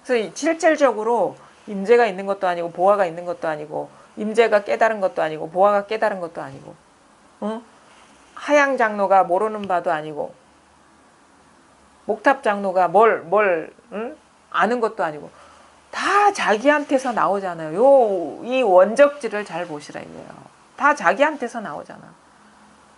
그래서 실질적으로 임재가 있는 것도 아니고 보아가 있는 것도 아니고 임재가 깨달은 것도 아니고 보아가 깨달은 것도 아니고 하양 장로가 모르는 바도 아니고 목탑 장로가 아는 것도 아니고 다 자기한테서 나오잖아요. 이 원적지를 잘 보시라 이거예요. 다 자기한테서 나오잖아.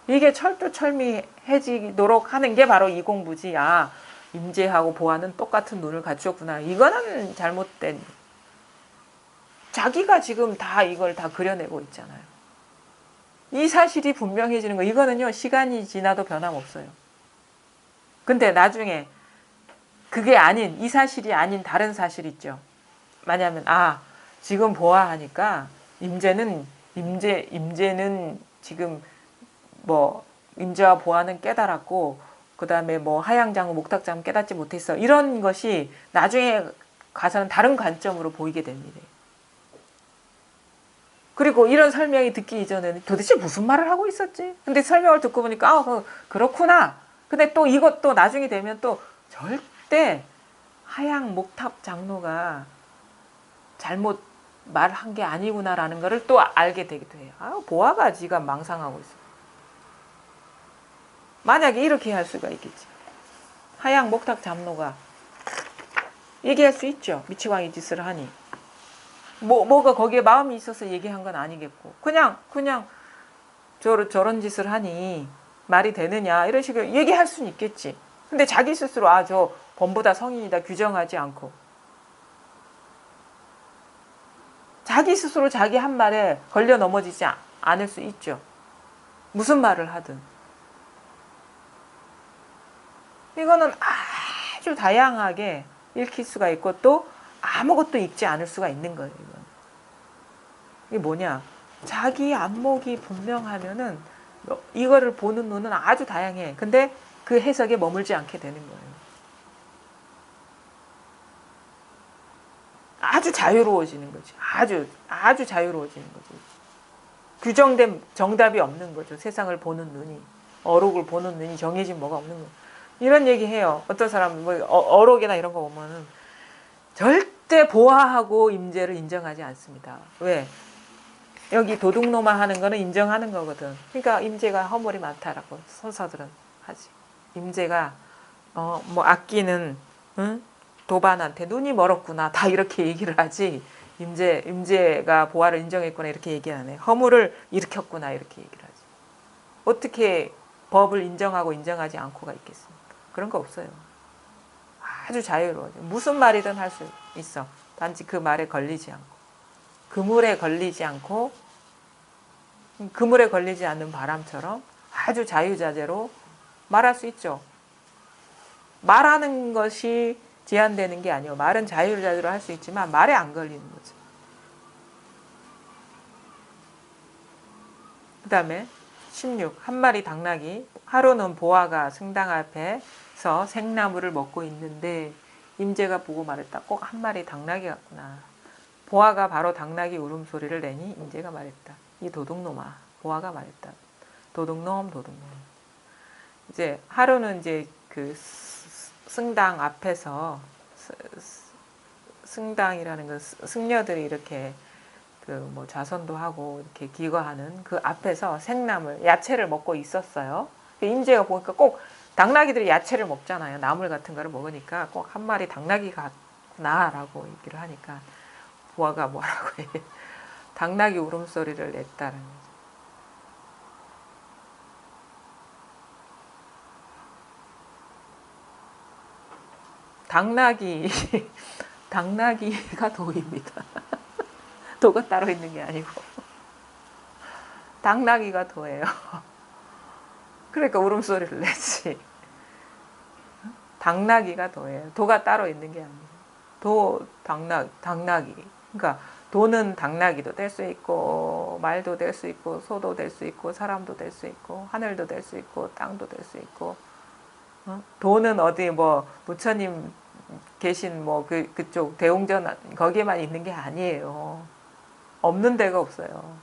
이게 철두철미해지도록 하는 게 바로 이 공부지. 아, 임재하고 보아는 똑같은 눈을 갖추었구나. 이거는 잘못된. 자기가 지금 다 이걸 다 그려내고 있잖아요. 이 사실이 분명해지는 거. 이거는요, 시간이 지나도 변함없어요. 근데 나중에 그게 아닌, 이 사실이 아닌 다른 사실 있죠. 만약에 지금 보아하니까 임재는 지금 뭐 임재와 보아는 깨달았고, 그 다음에 뭐 하양장후 목탁장은 깨닫지 못했어. 이런 것이 나중에 가서는 다른 관점으로 보이게 됩니다. 그리고 이런 설명이 듣기 이전에는 도대체 무슨 말을 하고 있었지? 근데 설명을 듣고 보니까 그렇구나. 근데 또 이것도 나중에 되면 또 절대 하양 목탑 장로가 잘못 말한 게 아니구나라는 것을 또 알게 되기도 해요. 보아가 지가 망상하고 있어. 만약에 이렇게 할 수가 있겠지. 하양 목탁 장로가 얘기할 수 있죠. 미치광이 짓을 하니. 뭐가 거기에 마음이 있어서 얘기한 건 아니겠고. 그냥 저런 짓을 하니 말이 되느냐 이런 식으로 얘기할 수는 있겠지. 근데 자기 스스로 저 범보다 성인이다 규정하지 않고 자기 스스로 자기 한 말에 걸려 넘어지지 않을 수 있죠. 무슨 말을 하든. 이거는 아주 다양하게 읽힐 수가 있고 또 아무것도 읽지 않을 수가 있는 거예요. 이게 뭐냐? 자기 안목이 분명하면은 이거를 보는 눈은 아주 다양해. 근데 그 해석에 머물지 않게 되는 거예요. 아주 자유로워지는 거지. 아주 자유로워지는 거지. 규정된 정답이 없는 거죠. 세상을 보는 눈이. 어록을 보는 눈이 정해진 뭐가 없는 거예요. 이런 얘기 해요. 어떤 사람은 뭐 어록이나 이런 거 보면은 절대 보아하고 임재를 인정하지 않습니다. 왜? 여기 도둑놈아 하는 거는 인정하는 거거든. 그러니까 임재가 허물이 많다라고 선사들은 하지. 임재가 뭐 악기는 도반한테 눈이 멀었구나 다 이렇게 얘기를 하지. 임재가 보아를 인정했구나 이렇게 얘기 안 해. 허물을 일으켰구나 이렇게 얘기를 하지. 어떻게 법을 인정하고 인정하지 않고가 있겠습니까? 그런 거 없어요. 아주 자유로워져. 무슨 말이든 할 수 있어. 단지 그 말에 걸리지 않고. 그물에 걸리지 않고 그물에 걸리지 않는 바람처럼 아주 자유자재로 말할 수 있죠. 말하는 것이 제한되는 게 아니에요. 말은 자유자재로 할 수 있지만 말에 안 걸리는 거죠. 그 다음에 16. 한 마리 당나귀. 하루는 보아가 승당 앞에서 생나무를 먹고 있는데 임재가 보고 말했다. 꼭 한 마리 당나귀 같구나. 보아가 바로 당나귀 울음소리를 내니 임재가 말했다. 이 도둑놈아. 보아가 말했다. 도둑놈. 이제 하루는 이제 그 승당 앞에서 승당이라는 건 승려들이 이렇게 그 뭐 좌선도 하고 이렇게 기거하는 그 앞에서 생나물 야채를 먹고 있었어요. 임재가 보니까 꼭 당나귀들이 야채를 먹잖아요. 나물 같은 거를 먹으니까 꼭 한 마리 당나귀 같구나라고 얘기를 하니까 보아가 뭐라고 해. 당나귀 울음소리를 냈다는 거죠. 당나귀가 도입니다. 도가 따로 있는 게 아니고 당나귀가 도예요. 그러니까 울음소리를 냈지. 당나귀가 도예요. 도가 따로 있는 게 아니에요. 당나귀. 그러니까 도는 당나귀도 될 수 있고 말도 될 수 있고 소도 될 수 있고 사람도 될 수 있고 하늘도 될 수 있고 땅도 될 수 있고 도는 어디 뭐 부처님 계신 뭐 그쪽 대웅전 거기에만 있는 게 아니에요. 없는 데가 없어요.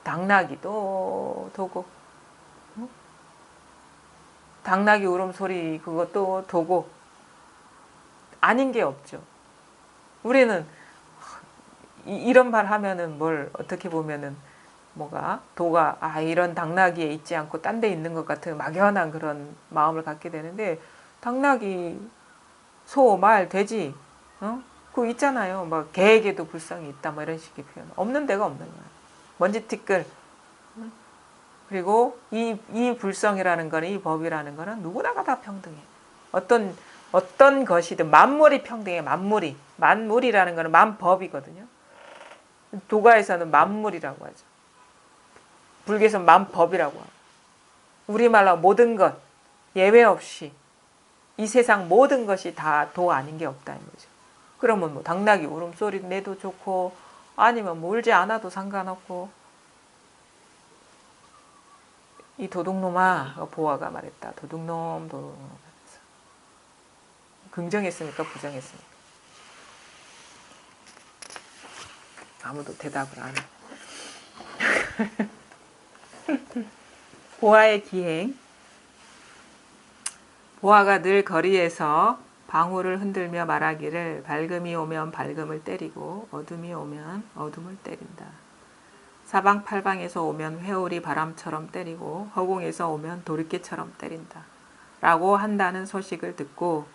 당나귀도 도고 당나귀 울음소리 그것도 도고 아닌 게 없죠. 우리는 이런 말 하면은 뭘 어떻게 보면은 뭐가 도가 이런 당나귀에 있지 않고 딴 데 있는 것 같은 막연한 그런 마음을 갖게 되는데 당나귀, 소, 말, 돼지 그거 있잖아요. 막 개에게도 불성이 있다 뭐 이런 식의 표현. 없는 데가 없는 거예요. 먼지티끌 그리고 이 불성이라는 거는, 이 법이라는 거는 누구나가 다 평등해. 어떤 것이든 만물이 평등해. 만물이라는 거는 만법이거든요. 도가에서는 만물이라고 하죠. 불교에서는 만법이라고 하고. 우리말로 모든 것 예외 없이 이 세상 모든 것이 다 도 아닌 게 없다는 거죠. 그러면 뭐 당나귀 울음소리 내도 좋고, 아니면 뭐 울지 않아도 상관없고. 이 도둑놈아, 보아가 말했다. 도둑놈. 긍정했습니까? 부정했습니까? 아무도 대답을 안 해. 보아의 기행. 보아가 늘 거리에서 방울을 흔들며 말하기를, 밝음이 오면 밝음을 때리고 어둠이 오면 어둠을 때린다. 사방팔방에서 오면 회오리 바람처럼 때리고 허공에서 오면 도리깨처럼 때린다. 라고 한다는 소식을 듣고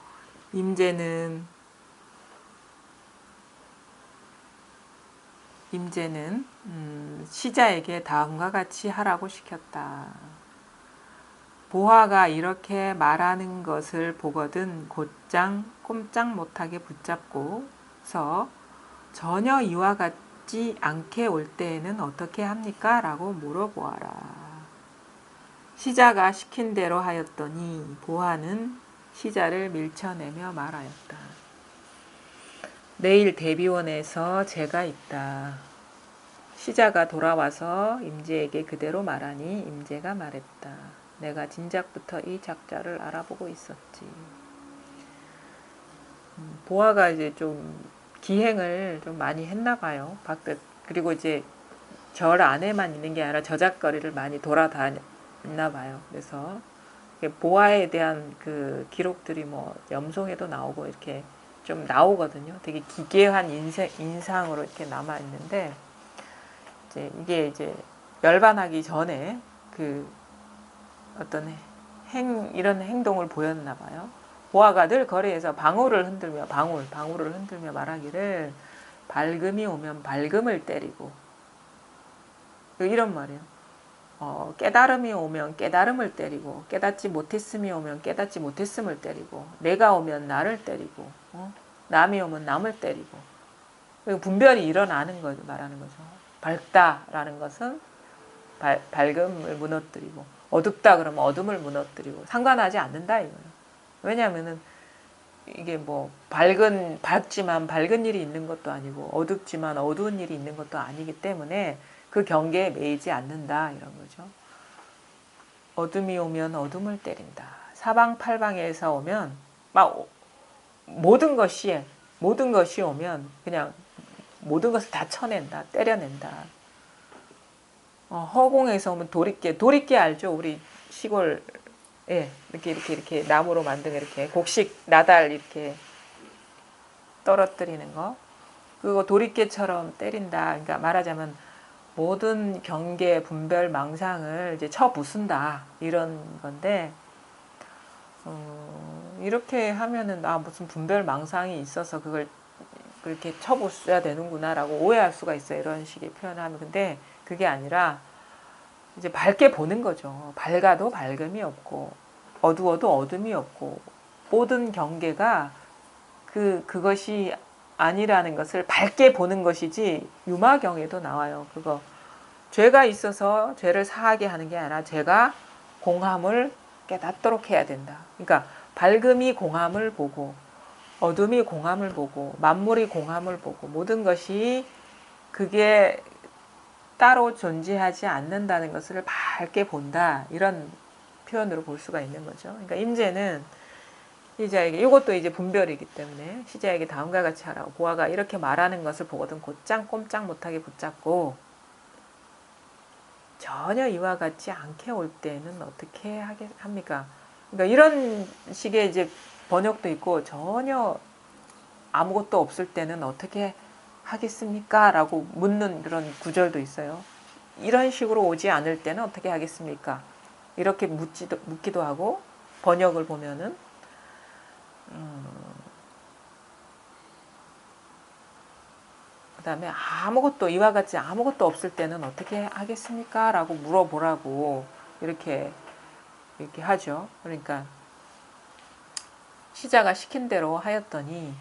임제는 시자에게 다음과 같이 하라고 시켰다. 보아가 이렇게 말하는 것을 보거든 곧장 꼼짝 못하게 붙잡고서 전혀 이와 같지 않게 올 때에는 어떻게 합니까? 라고 물어보아라. 시자가 시킨 대로 하였더니 보아는 시자를 밀쳐내며 말하였다. 내일 대비원에서 제가 있다. 시자가 돌아와서 임제에게 그대로 말하니 임제가 말했다. 내가 진작부터 이 작자를 알아보고 있었지. 보아가 이제 좀 기행을 좀 많이 했나 봐요. 그리고 이제 절 안에만 있는 게 아니라 저작거리를 많이 돌아다녔나 봐요. 그래서 보아에 대한 그 기록들이 뭐 염송에도 나오고 이렇게 좀 나오거든요. 되게 기괴한 인상으로 이렇게 남아 있는데, 이게 이제 열반하기 전에 그 어떤 이런 행동을 보였나 봐요. 보아가 늘 거리에서 방울을 흔들며 말하기를, 밝음이 오면 밝음을 때리고, 이런 말이에요. 깨달음이 오면 깨달음을 때리고, 깨닫지 못했음이 오면 깨닫지 못했음을 때리고, 내가 오면 나를 때리고, 남이 오면 남을 때리고, 분별이 일어나는 거 말하는 거죠. 밝다라는 것은 밝음을 무너뜨리고, 어둡다 그러면 어둠을 무너뜨리고, 상관하지 않는다 이거예요. 왜냐하면은 이게 뭐 밝지만 밝은 일이 있는 것도 아니고, 어둡지만 어두운 일이 있는 것도 아니기 때문에 그 경계에 매이지 않는다 이런 거죠. 어둠이 오면 어둠을 때린다. 사방팔방에서 오면 막 모든 것이 오면 그냥 모든 것을 다 쳐낸다, 때려낸다. 허공에서 오면 도리깨 알죠? 우리 시골에 이렇게 나무로 만든 이렇게 곡식 나달 이렇게 떨어뜨리는 거, 그거 도리깨처럼 때린다. 그러니까 말하자면 모든 경계, 분별, 망상을 이제 쳐부순다 이런 건데, 이렇게 하면은 무슨 분별, 망상이 있어서 그걸 그렇게 쳐부숴야 되는구나라고 오해할 수가 있어요. 이런 식의 표현하면. 근데 그게 아니라 이제 밝게 보는 거죠. 밝아도 밝음이 없고, 어두워도 어둠이 없고, 모든 경계가 그것이 아니라는 것을 밝게 보는 것이지. 유마경에도 나와요. 그거 죄가 있어서 죄를 사하게 하는 게 아니라 죄가 공함을 깨닫도록 해야 된다. 그러니까 밝음이 공함을 보고, 어둠이 공함을 보고, 만물이 공함을 보고, 모든 것이 그게 따로 존재하지 않는다는 것을 밝게 본다. 이런 표현으로 볼 수가 있는 거죠. 그러니까 임제는 시자에게, 이것도 이제 분별이기 때문에 시자에게 다음과 같이 하라고. 보아가 이렇게 말하는 것을 보거든 곧장 꼼짝 못하게 붙잡고, 전혀 이와 같지 않게 올 때는 어떻게 합니까? 그러니까 이런 식의 이제 번역도 있고, 전혀 아무것도 없을 때는 어떻게 하겠습니까? 라고 묻는 그런 구절도 있어요. 이런 식으로 오지 않을 때는 어떻게 하겠습니까? 이렇게 묻기도 하고, 번역을 보면은 다음에 아무것도 이와 같이 아무것도 없을 때는 어떻게 하겠습니까? 라고 물어보라고 이렇게 하죠. 그러니까 시자가 시킨 대로 하였더니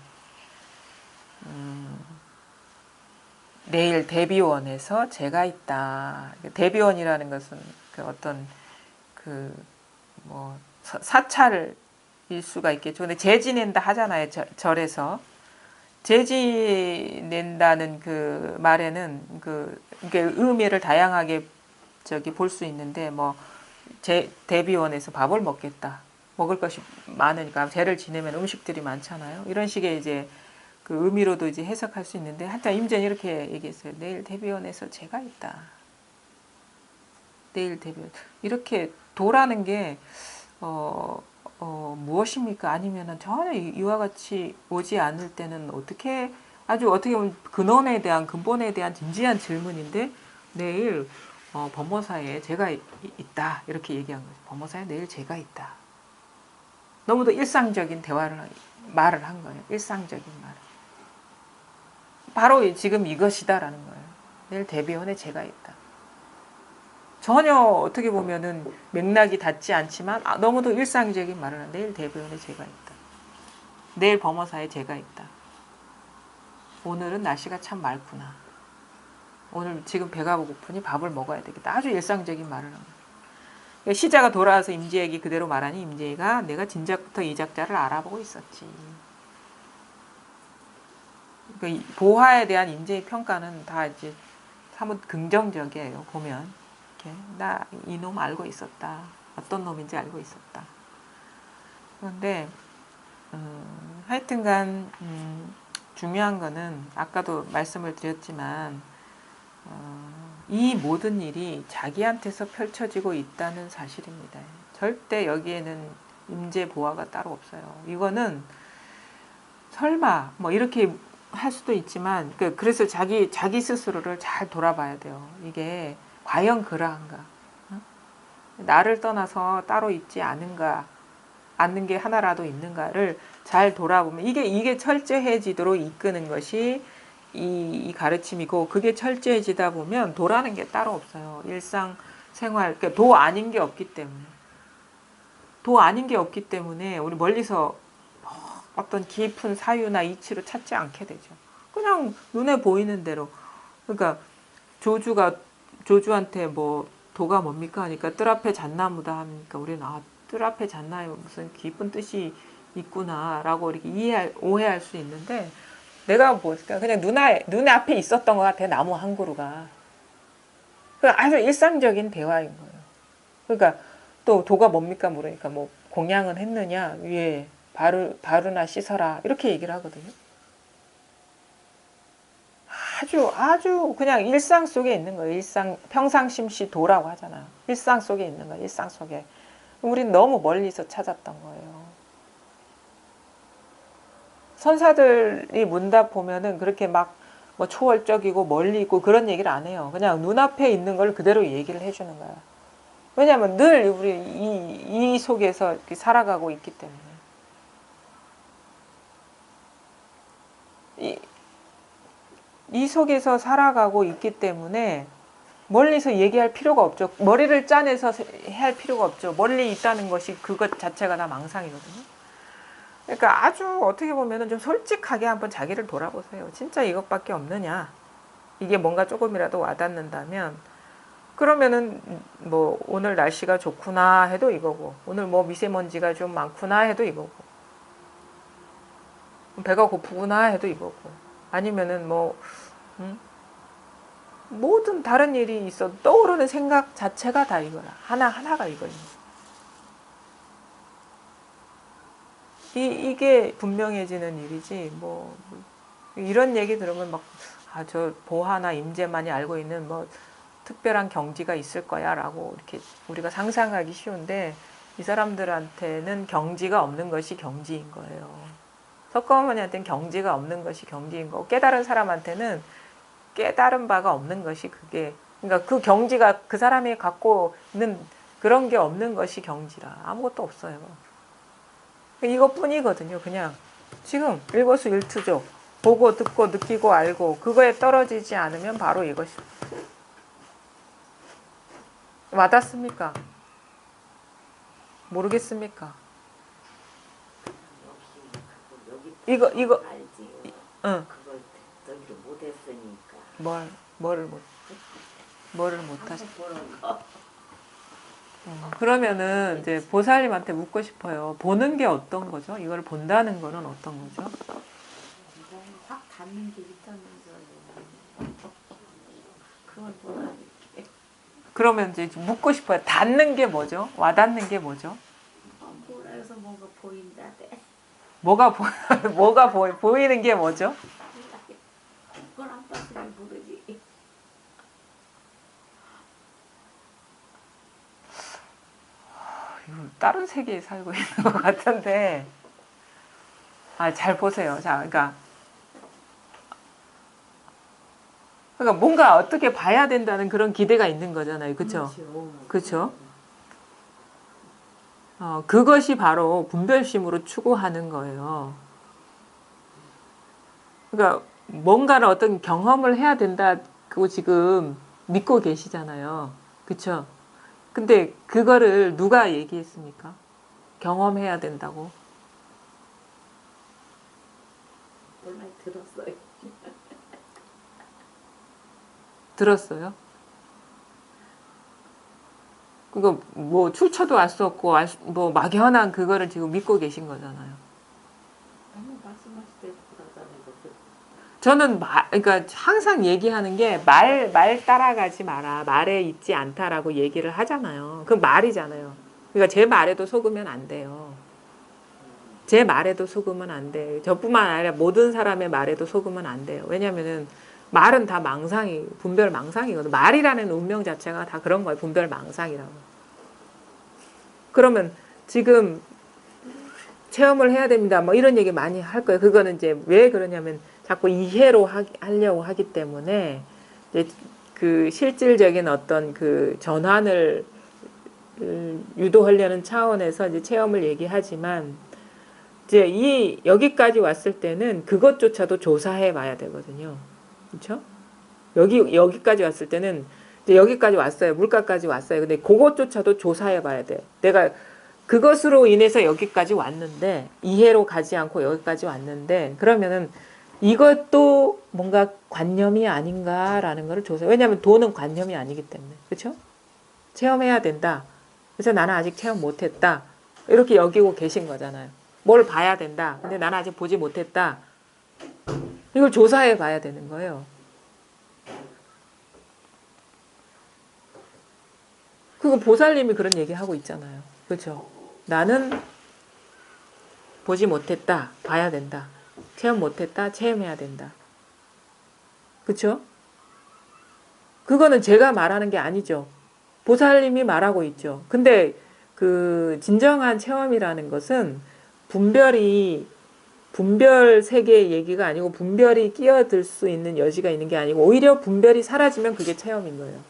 내일 대비원에서 제가 있다. 대비원이라는 것은 그 어떤 그 뭐 사찰일 수가 있겠죠. 근데 제지 낸다 하잖아요. 절에서 제지 낸다는 그 말에는 이게 의미를 다양하게 볼 수 있는데 뭐 대비원에서 밥을 먹겠다. 먹을 것이 많으니까 제를 지내면 음식들이 많잖아요. 이런 식의 이제 그 의미로도 이제 해석할 수 있는데 한자 임전이 이렇게 얘기했어요. 내일 대비원에서 제가 있다. 내일 대비원 이렇게 도라는 게 무엇입니까? 아니면은 전혀 이와 같이 오지 않을 때는 어떻게 어떻게 보면 근본에 대한 진지한 질문인데 내일 법모사에 제가 있다 이렇게 얘기한 거죠. 법모사에 내일 제가 있다. 너무도 일상적인 말을 한 거예요. 일상적인 말. 바로 지금 이것이다라는 거예요. 내일 대비원에 제가 있다. 전혀 어떻게 보면은 맥락이 닿지 않지만 너무도 일상적인 말을 한다. 내일 대비원에 제가 있다. 내일 범어사에 제가 있다. 오늘은 날씨가 참 맑구나. 오늘 지금 배가 고프니 밥을 먹어야 되겠다. 아주 일상적인 말을 합니다. 시자가 돌아와서 임지에게 그대로 말하니 임지가 내가 진작부터 이 작자를 알아보고 있었지. 그러니까 보화에 대한 임지의 평가는 다 이제 사뭇 긍정적이에요. 보면 이렇게 나 이놈 알고 있었다. 어떤 놈인지 알고 있었다. 그런데 하여튼간 중요한 거는 아까도 말씀을 드렸지만 이 모든 일이 자기한테서 펼쳐지고 있다는 사실입니다. 절대 여기에는 임재 보화가 따로 없어요. 이거는 설마 뭐 이렇게 할 수도 있지만 그래서 자기 스스로를 잘 돌아봐야 돼요. 이게 과연 그러한가? 나를 떠나서 따로 있지 않는 게 하나라도 있는가를 잘 돌아보면 이게 철저해지도록 이끄는 것이 이 가르침이고 그게 철저해지다 보면 도라는 게 따로 없어요. 일상생활 그러니까 도 아닌 게 없기 때문에 우리 멀리서 어떤 깊은 사유나 이치로 찾지 않게 되죠. 그냥 눈에 보이는 대로. 그러니까 조주한테 뭐 도가 뭡니까 하니까 뜰 앞에 잣나무다 하니까 우리는 뜰 앞에 잣나무에 무슨 깊은 뜻이 있구나라고 이렇게 오해할 수 있는데 내가 뭐랄까 그냥 눈에 앞에 있었던 것 같아. 나무 한 그루가. 아주 일상적인 대화인 거예요. 그러니까 또 도가 뭡니까 물으니까 뭐 공양은 했느냐 위에 바르나 씻어라 이렇게 얘기를 하거든요. 아주 그냥 일상 속에 있는 거예요. 평상심시 도라고 하잖아요. 일상 속에 있는 거예요. 일상 속에. 우린 너무 멀리서 찾았던 거예요. 선사들이 문답 보면은 그렇게 막 뭐 초월적이고 멀리 있고 그런 얘기를 안 해요. 그냥 눈앞에 있는 걸 그대로 얘기를 해주는 거야. 왜냐하면 늘 우리 이 속에서 살아가고 있기 때문에 이 속에서 살아가고 있기 때문에 멀리서 얘기할 필요가 없죠. 머리를 짜내서 할 필요가 없죠. 멀리 있다는 것이 그것 자체가 다 망상이거든요. 그러니까 아주 어떻게 보면은 좀 솔직하게 한번 자기를 돌아보세요. 진짜 이것밖에 없느냐? 이게 뭔가 조금이라도 와닿는다면 그러면은 뭐 오늘 날씨가 좋구나 해도 이거고 오늘 뭐 미세먼지가 좀 많구나 해도 이거고 배가 고프구나 해도 이거고 아니면은 뭐 모든 다른 일이 있어도 떠오르는 생각 자체가 다 이거라. 하나가 이거예요. 이게 분명해지는 일이지 뭐 이런 얘기 들으면 막 저 보하나 임재만이 알고 있는 뭐 특별한 경지가 있을 거야 라고 이렇게 우리가 상상하기 쉬운데 이 사람들한테는 경지가 없는 것이 경지인 거예요. 석가모니한테는 경지가 없는 것이 경지인 거고 깨달은 사람한테는 깨달은 바가 없는 것이 그게 그러니까 그 경지가 그 사람이 갖고 있는 그런 게 없는 것이 경지라. 아무것도 없어요. 이것뿐이거든요. 그냥 지금 일거수일투족 보고 듣고 느끼고 알고 그거에 떨어지지 않으면 바로 이것이 와닿습니까? 모르겠습니까? 이거 알지. 응. 그걸 듣기를 못했으니까. 뭐를 못하시? 보는 거. 그러면은 이제 보살님한테 묻고 싶어요. 보는 게 어떤 거죠? 이걸 본다는 거는 어떤 거죠? 확 닿는 게 있다는 거예요. 그걸 보라니. 그러면 이제 묻고 싶어요. 닿는 게 뭐죠? 와닿는 게 뭐죠? 뭐라 해서 뭔가 보인다대. 뭐가 보이는 게 뭐죠? 그걸 안 봤으면 모르지. 다른 세계에 살고 있는 것 같은데, 잘 보세요. 자, 그러니까 뭔가 어떻게 봐야 된다는 그런 기대가 있는 거잖아요. 그렇죠? 그렇죠? 그것이 바로 분별심으로 추구하는 거예요. 그러니까 뭔가를 어떤 경험을 해야 된다고 지금 믿고 계시잖아요. 그렇죠? 근데 그거를 누가 얘기했습니까? 경험해야 된다고. 몰라 들었어요. 들었어요? 그거 뭐 출처도 알 수 없고 뭐 막연한 그거를 지금 믿고 계신 거잖아요. 아니 말씀하실 때 그러잖아요. 저는 그러니까 항상 얘기하는 게 말 따라가지 마라. 말에 있지 않다라고 얘기를 하잖아요. 그 말이잖아요. 그러니까 제 말에도 속으면 안 돼요. 제 말에도 속으면 안 돼요. 저뿐만 아니라 모든 사람의 말에도 속으면 안 돼요. 왜냐면은 말은 다 분별 망상이거든. 말이라는 운명 자체가 다 그런 거예요. 분별 망상이라고. 그러면 지금 체험을 해야 됩니다. 뭐 이런 얘기 많이 할 거예요. 그거는 이제 왜 그러냐면 자꾸 이해로 하려고 하기 때문에 이제 그 실질적인 어떤 그 전환을 유도하려는 차원에서 이제 체험을 얘기하지만 이제 여기까지 왔을 때는 그것조차도 조사해 봐야 되거든요. 그렇죠? 여기까지 왔을 때는 이제 여기까지 왔어요. 물가까지 왔어요. 근데 그것조차도 조사해 봐야 돼. 내가 그것으로 인해서 여기까지 왔는데 이해로 가지 않고 여기까지 왔는데 그러면은 이것도 뭔가 관념이 아닌가라는 거를 조사. 왜냐하면 돈은 관념이 아니기 때문에. 그렇죠? 체험해야 된다. 그래서 나는 아직 체험 못했다. 이렇게 여기고 계신 거잖아요. 뭘 봐야 된다. 근데 나는 아직 보지 못했다. 이걸 조사해 봐야 되는 거예요. 그거 보살님이 그런 얘기 하고 있잖아요. 그렇죠? 나는 보지 못했다. 봐야 된다. 체험 못했다. 체험해야 된다. 그렇죠? 그거는 제가 말하는 게 아니죠. 보살님이 말하고 있죠. 근데 그 진정한 체험이라는 것은 분별 세계의 얘기가 아니고 분별이 끼어들 수 있는 여지가 있는 게 아니고 오히려 분별이 사라지면 그게 체험인 거예요.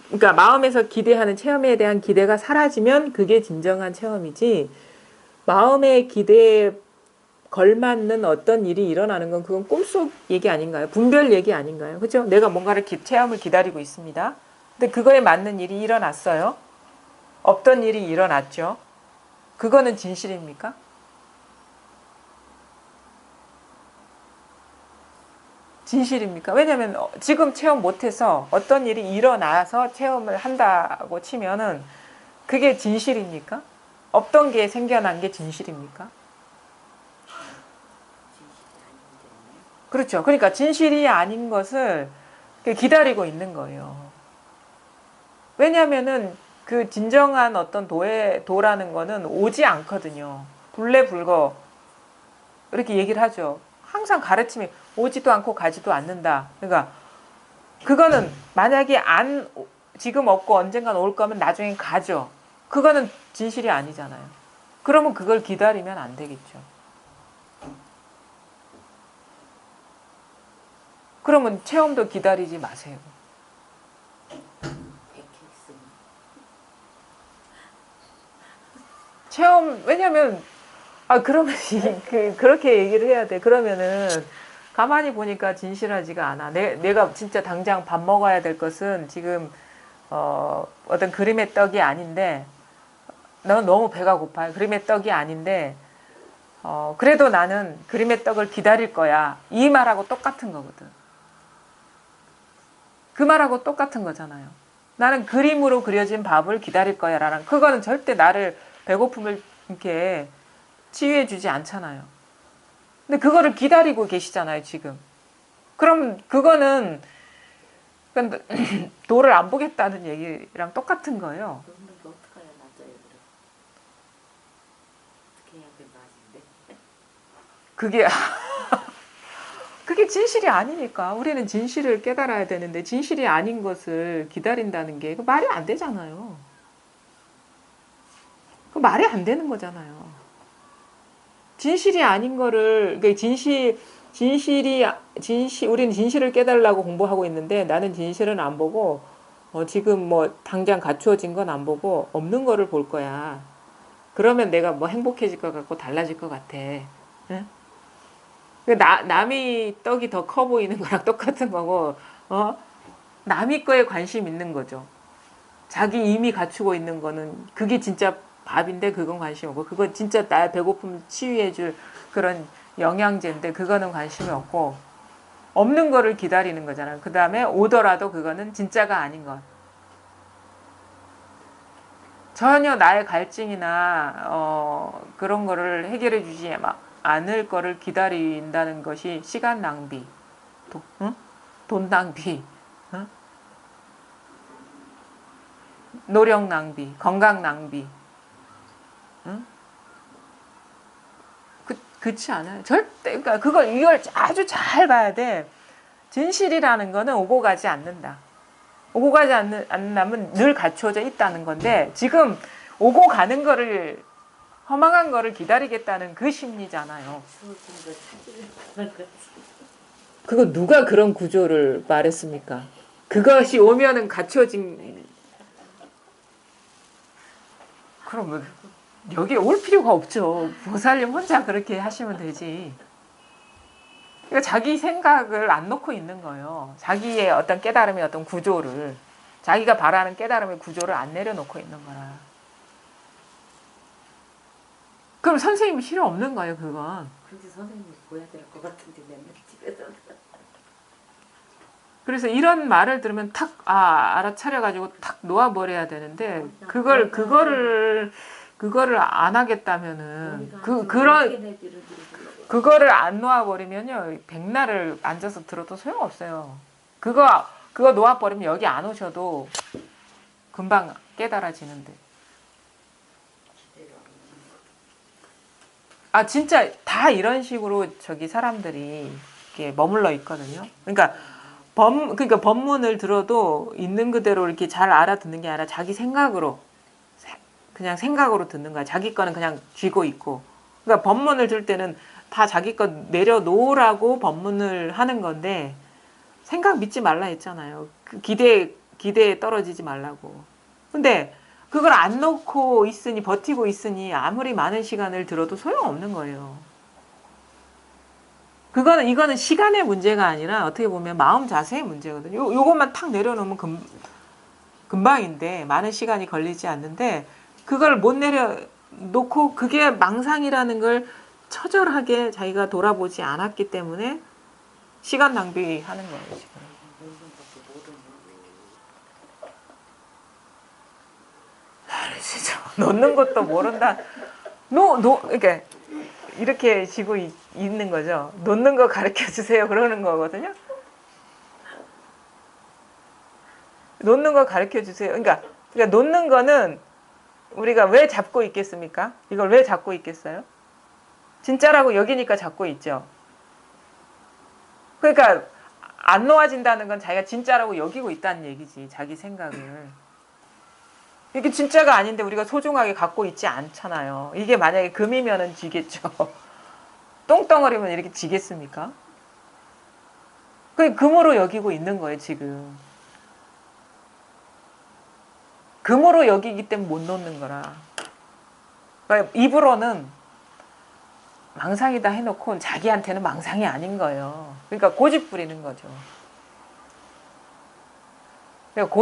그러니까 마음에서 기대하는 체험에 대한 기대가 사라지면 그게 진정한 체험이지 마음의 기대에 걸맞는 어떤 일이 일어나는 건 그건 꿈속 얘기 아닌가요? 분별 얘기 아닌가요? 그렇죠? 내가 뭔가를 체험을 기다리고 있습니다. 근데 그거에 맞는 일이 일어났어요. 없던 일이 일어났죠. 그거는 진실입니까? 진실입니까? 왜냐하면 지금 체험 못해서 어떤 일이 일어나서 체험을 한다고 치면은 그게 진실입니까? 없던 게 생겨난 게 진실입니까? 그렇죠. 그러니까 진실이 아닌 것을 기다리고 있는 거예요. 왜냐하면은 그 진정한 어떤 도라는 거는 오지 않거든요. 불레불거 이렇게 얘기를 하죠. 항상 가르침이 오지도 않고 가지도 않는다. 그러니까 그거는 만약에 지금 없고 언젠간 올 거면 나중엔 가죠. 그거는 진실이 아니잖아요. 그러면 그걸 기다리면 안 되겠죠. 그러면 체험도 기다리지 마세요. 체험, 왜냐면 아, 그러면 그렇게 얘기를 해야 돼. 그러면은 가만히 보니까 진실하지가 않아. 내가 진짜 당장 밥 먹어야 될 것은 지금 어떤 그림의 떡이 아닌데 넌 너무 배가 고파요. 그림의 떡이 아닌데 그래도 나는 그림의 떡을 기다릴 거야. 이 말하고 똑같은 거거든. 그 말하고 똑같은 거잖아요. 나는 그림으로 그려진 밥을 기다릴 거야. 라는 그거는 절대 나를 배고픔을 이렇게 치유해 주지 않잖아요. 근데 그거를 기다리고 계시잖아요, 지금. 그럼 그거는 도를 안 보겠다는 얘기랑 똑같은 거예요. 놓는 거 어떡해야 맞아요, 그래. 어떻게 해야 그 맛인데? 그게 그게 진실이 아니니까 우리는 진실을 깨달아야 되는데 진실이 아닌 것을 기다린다는 게 그 말이 안 되잖아요. 그 말이 안 되는 거잖아요. 진실이 아닌 거를 그러니까 우리는 진실을 깨달으려고 공부하고 있는데 나는 진실은 안 보고 지금 뭐 당장 갖추어진 건 안 보고 없는 거를 볼 거야. 그러면 내가 뭐 행복해질 것 같고 달라질 것 같아. 응? 남이 떡이 더 커 보이는 거랑 똑같은 거고, 남이 거에 관심 있는 거죠. 자기 이미 갖추고 있는 거는 그게 진짜 밥인데 그건 관심 없고, 그건 진짜 나의 배고픔 치유해줄 그런 영양제인데 그거는 관심이 없고, 없는 거를 기다리는 거잖아요. 그 다음에 오더라도 그거는 진짜가 아닌 것. 전혀 나의 갈증이나 그런 거를 해결해 주지 않을 거를 기다린다는 것이 시간 낭비, 응? 돈 낭비, 응? 노력 낭비, 건강 낭비. 응? 그렇지 않아요. 절대 그러니까 이걸 아주 잘 봐야 돼. 진실이라는 거는 오고 가지 않는다. 오고 가지 않는다면 늘 갖추어져 있다는 건데 지금 오고 가는 거를 허망한 거를 기다리겠다는 그 심리잖아요. 주어진 거 찾으려는 거지. 그거 누가 그런 구조를 말했습니까? 그것이 오면은 갖추어진 그럼 여기 올 필요가 없죠. 보살님 혼자 그렇게 하시면 되지. 그러니까 자기 생각을 안 놓고 있는 거예요. 자기의 어떤 깨달음의 어떤 구조를 자기가 바라는 깨달음의 구조를 안 내려놓고 있는 거라. 그럼 선생님이 필요 없는 거예요, 그건. 근데 선생님이 보여야 될 것 같은데 맨날 집에서. 그래서 이런 말을 들으면 탁 알아차려가지고 탁 놓아버려야 되는데 그거를 안 하겠다면은 그거를 안 놓아버리면요 백날을 앉아서 들어도 소용없어요. 그거 놓아버리면 여기 안 오셔도 금방 깨달아지는데. 진짜 다 이런 식으로 사람들이 이렇게 머물러 있거든요. 그러니까 법문을 들어도 있는 그대로 이렇게 잘 알아듣는 게 아니라 자기 생각으로 그냥 생각으로 듣는 거야. 자기 거는 그냥 쥐고 있고. 그러니까 법문을 들 때는 다 자기 거 내려놓으라고 법문을 하는 건데 생각 믿지 말라 했잖아요. 그 기대에 떨어지지 말라고. 근데 그걸 안 놓고 있으니 버티고 있으니 아무리 많은 시간을 들어도 소용없는 거예요. 이거는 시간의 문제가 아니라 어떻게 보면 마음 자세의 문제거든요. 요것만 탁 내려놓으면 금방인데 많은 시간이 걸리지 않는데 그걸 못 내려놓고 그게 망상이라는 걸 처절하게 자기가 돌아보지 않았기 때문에 시간 낭비하는 거예요. 지금. 진짜 놓는 것도 모른다. 그러니까 이렇게 지고 있는 거죠. 놓는 거 가르쳐 주세요. 그러는 거거든요. 놓는 거 가르쳐 주세요. 그러니까 놓는 거는 우리가 왜 잡고 있겠습니까? 이걸 왜 잡고 있겠어요? 진짜라고 여기니까 잡고 있죠. 그러니까 안 놓아진다는 건 자기가 진짜라고 여기고 있다는 얘기지. 자기 생각을. 이게 진짜가 아닌데 우리가 소중하게 갖고 있지 않잖아요. 이게 만약에 금이면은 지겠죠. 똥덩어리면 이렇게 지겠습니까? 그게 금으로 여기고 있는 거예요, 지금. 금으로 여기기 때문에 못 놓는 거라. 그러니까 입으로는 망상이다 해놓고 자기한테는 망상이 아닌 거예요. 그러니까 고집 부리는 거죠. 그러니까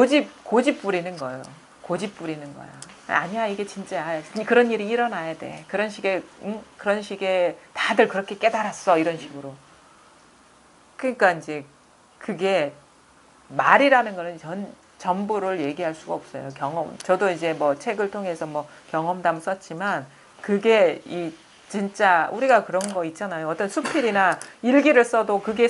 고집 부리는 거예요. 고집 부리는 거야. 아니야, 이게 진짜야. 그런 일이 일어나야 돼. 그런 식의 다들 그렇게 깨달았어. 이런 식으로. 그러니까 이제 그게 말이라는 거는 전부를 얘기할 수가 없어요. 경험. 저도 이제 뭐 책을 통해서 뭐 경험담 썼지만 그게 진짜 우리가 그런 거 있잖아요. 어떤 수필이나 일기를 써도 그게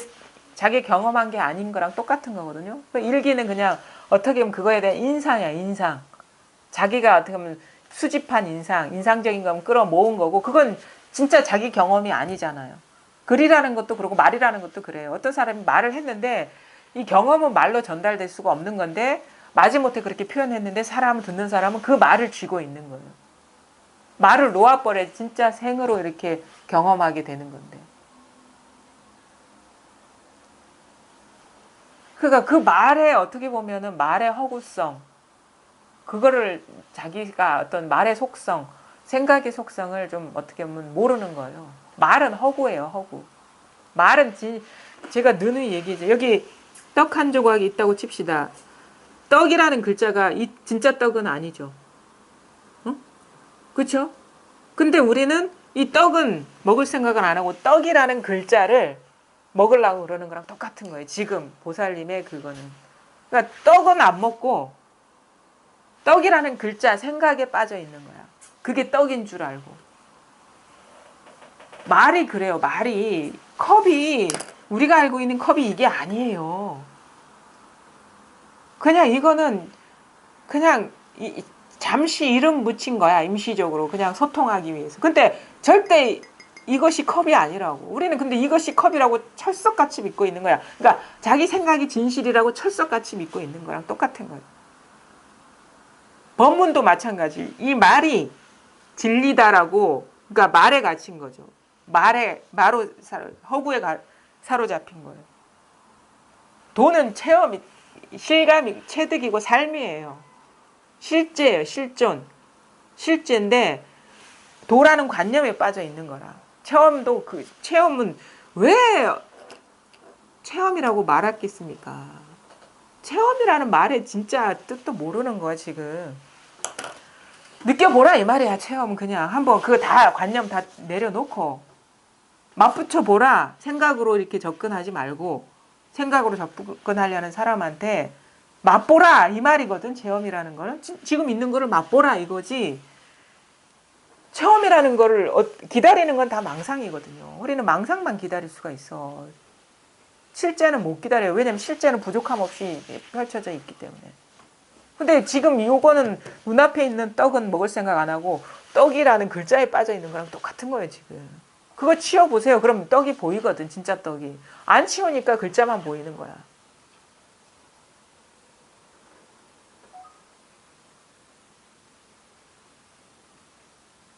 자기 경험한 게 아닌 거랑 똑같은 거거든요. 일기는 그냥 어떻게 보면 그거에 대한 인상이야, 인상. 자기가 어떻게 보면 수집한 인상적인 거면 끌어모은 거고, 그건 진짜 자기 경험이 아니잖아요. 글이라는 것도 그렇고 말이라는 것도 그래요. 어떤 사람이 말을 했는데 이 경험은 말로 전달될 수가 없는 건데 마지못해 그렇게 표현했는데 듣는 사람은 그 말을 쥐고 있는 거예요. 말을 놓아버려 진짜 생으로 이렇게 경험하게 되는 건데. 그러니까 그 말에 어떻게 보면은 말의 허구성, 그거를 자기가 어떤 말의 속성, 생각의 속성을 좀 어떻게 보면 모르는 거예요. 말은 허구예요, 허구. 말은 제가 누누이 얘기죠. 여기 떡 한 조각이 있다고 칩시다. 떡이라는 글자가 이 진짜 떡은 아니죠. 응? 그렇죠? 근데 우리는 이 떡은 먹을 생각은 안 하고 떡이라는 글자를 먹으려고 그러는 거랑 똑같은 거예요. 지금 보살님의 그거는. 그러니까 떡은 안 먹고 떡이라는 글자 생각에 빠져 있는 거야. 그게 떡인 줄 알고. 말이 그래요. 말이 컵이 우리가 알고 있는 컵이 이게 아니에요. 그냥 이거는 그냥 잠시 이름 붙인 거야. 임시적으로 그냥 소통하기 위해서. 근데 절대 이것이 컵이 아니라고. 우리는 근데 이것이 컵이라고 철석같이 믿고 있는 거야. 그러니까 자기 생각이 진실이라고 철석같이 믿고 있는 거랑 똑같은 거야. 법문도 마찬가지. 이 말이 진리다라고, 그러니까 말에 갇힌 거죠. 허구에 사로잡힌 거예요. 도는 체험이, 실감이, 체득이고 삶이에요. 실제예요, 실제인데, 도라는 관념에 빠져 있는 거라. 체험은 왜 체험이라고 말했겠습니까? 체험이라는 말의 진짜 뜻도 모르는 거야, 지금. 느껴보라 이 말이야. 체험 그냥 한번 그거 다 관념 다 내려놓고 맞붙여 보라. 생각으로 이렇게 접근하지 말고 생각으로 접근하려는 사람한테 맛보라 이 말이거든. 체험이라는 거는 지금 있는 거를 맛보라 이거지. 체험이라는 거를 기다리는 건 다 망상이거든요. 우리는 망상만 기다릴 수가 있어. 실제는 못 기다려요. 왜냐면 실제는 부족함 없이 펼쳐져 있기 때문에. 근데 지금 요거는 눈앞에 있는 떡은 먹을 생각 안 하고 떡이라는 글자에 빠져 있는 거랑 똑같은 거예요, 지금. 그거 치워보세요. 그럼 떡이 보이거든, 진짜 떡이. 안 치우니까 글자만 보이는 거야.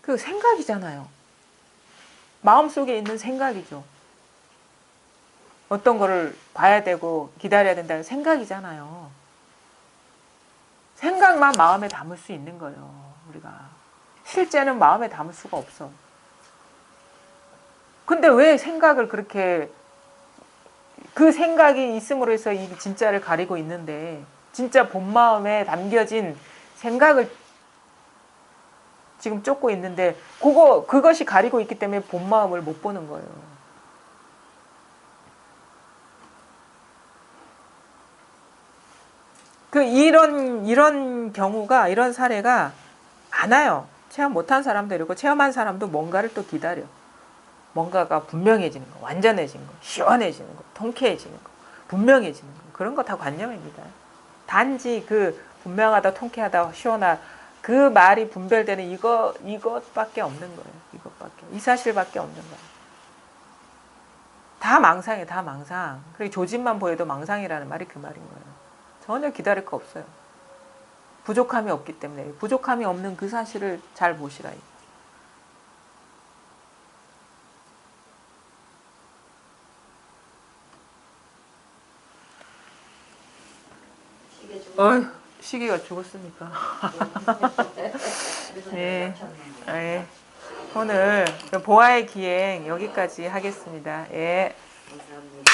그 생각이잖아요. 마음속에 있는 생각이죠. 어떤 거를 봐야 되고 기다려야 된다는 생각이잖아요. 생각만 마음에 담을 수 있는 거예요, 우리가. 실제는 마음에 담을 수가 없어. 근데 왜 생각을 그렇게, 그 생각이 있음으로 해서 이 진짜를 가리고 있는데, 진짜 본 마음에 담겨진 생각을 지금 쫓고 있는데, 그것이 가리고 있기 때문에 본 마음을 못 보는 거예요. 이런 경우가, 이런 사례가 많아요. 체험 못한 사람도 이러고, 체험한 사람도 뭔가를 또 기다려. 뭔가가 분명해지는 거, 완전해지는 거, 시원해지는 거, 통쾌해지는 거, 분명해지는 거. 그런 거 다 관념입니다. 단지 그 분명하다, 통쾌하다, 시원하다, 그 말이 분별되는 이것밖에 없는 거예요. 이 사실밖에 없는 거예요. 다 망상이에요, 다 망상. 그리고 조짐만 보여도 망상이라는 말이 그 말인 거예요. 전혀 기다릴 거 없어요. 부족함이 없기 때문에. 부족함이 없는 그 사실을 잘 보시라. 시계가 죽었습니까? 네. 네. 오늘 보아의 기행 여기까지 하겠습니다. 예. 감사합니다.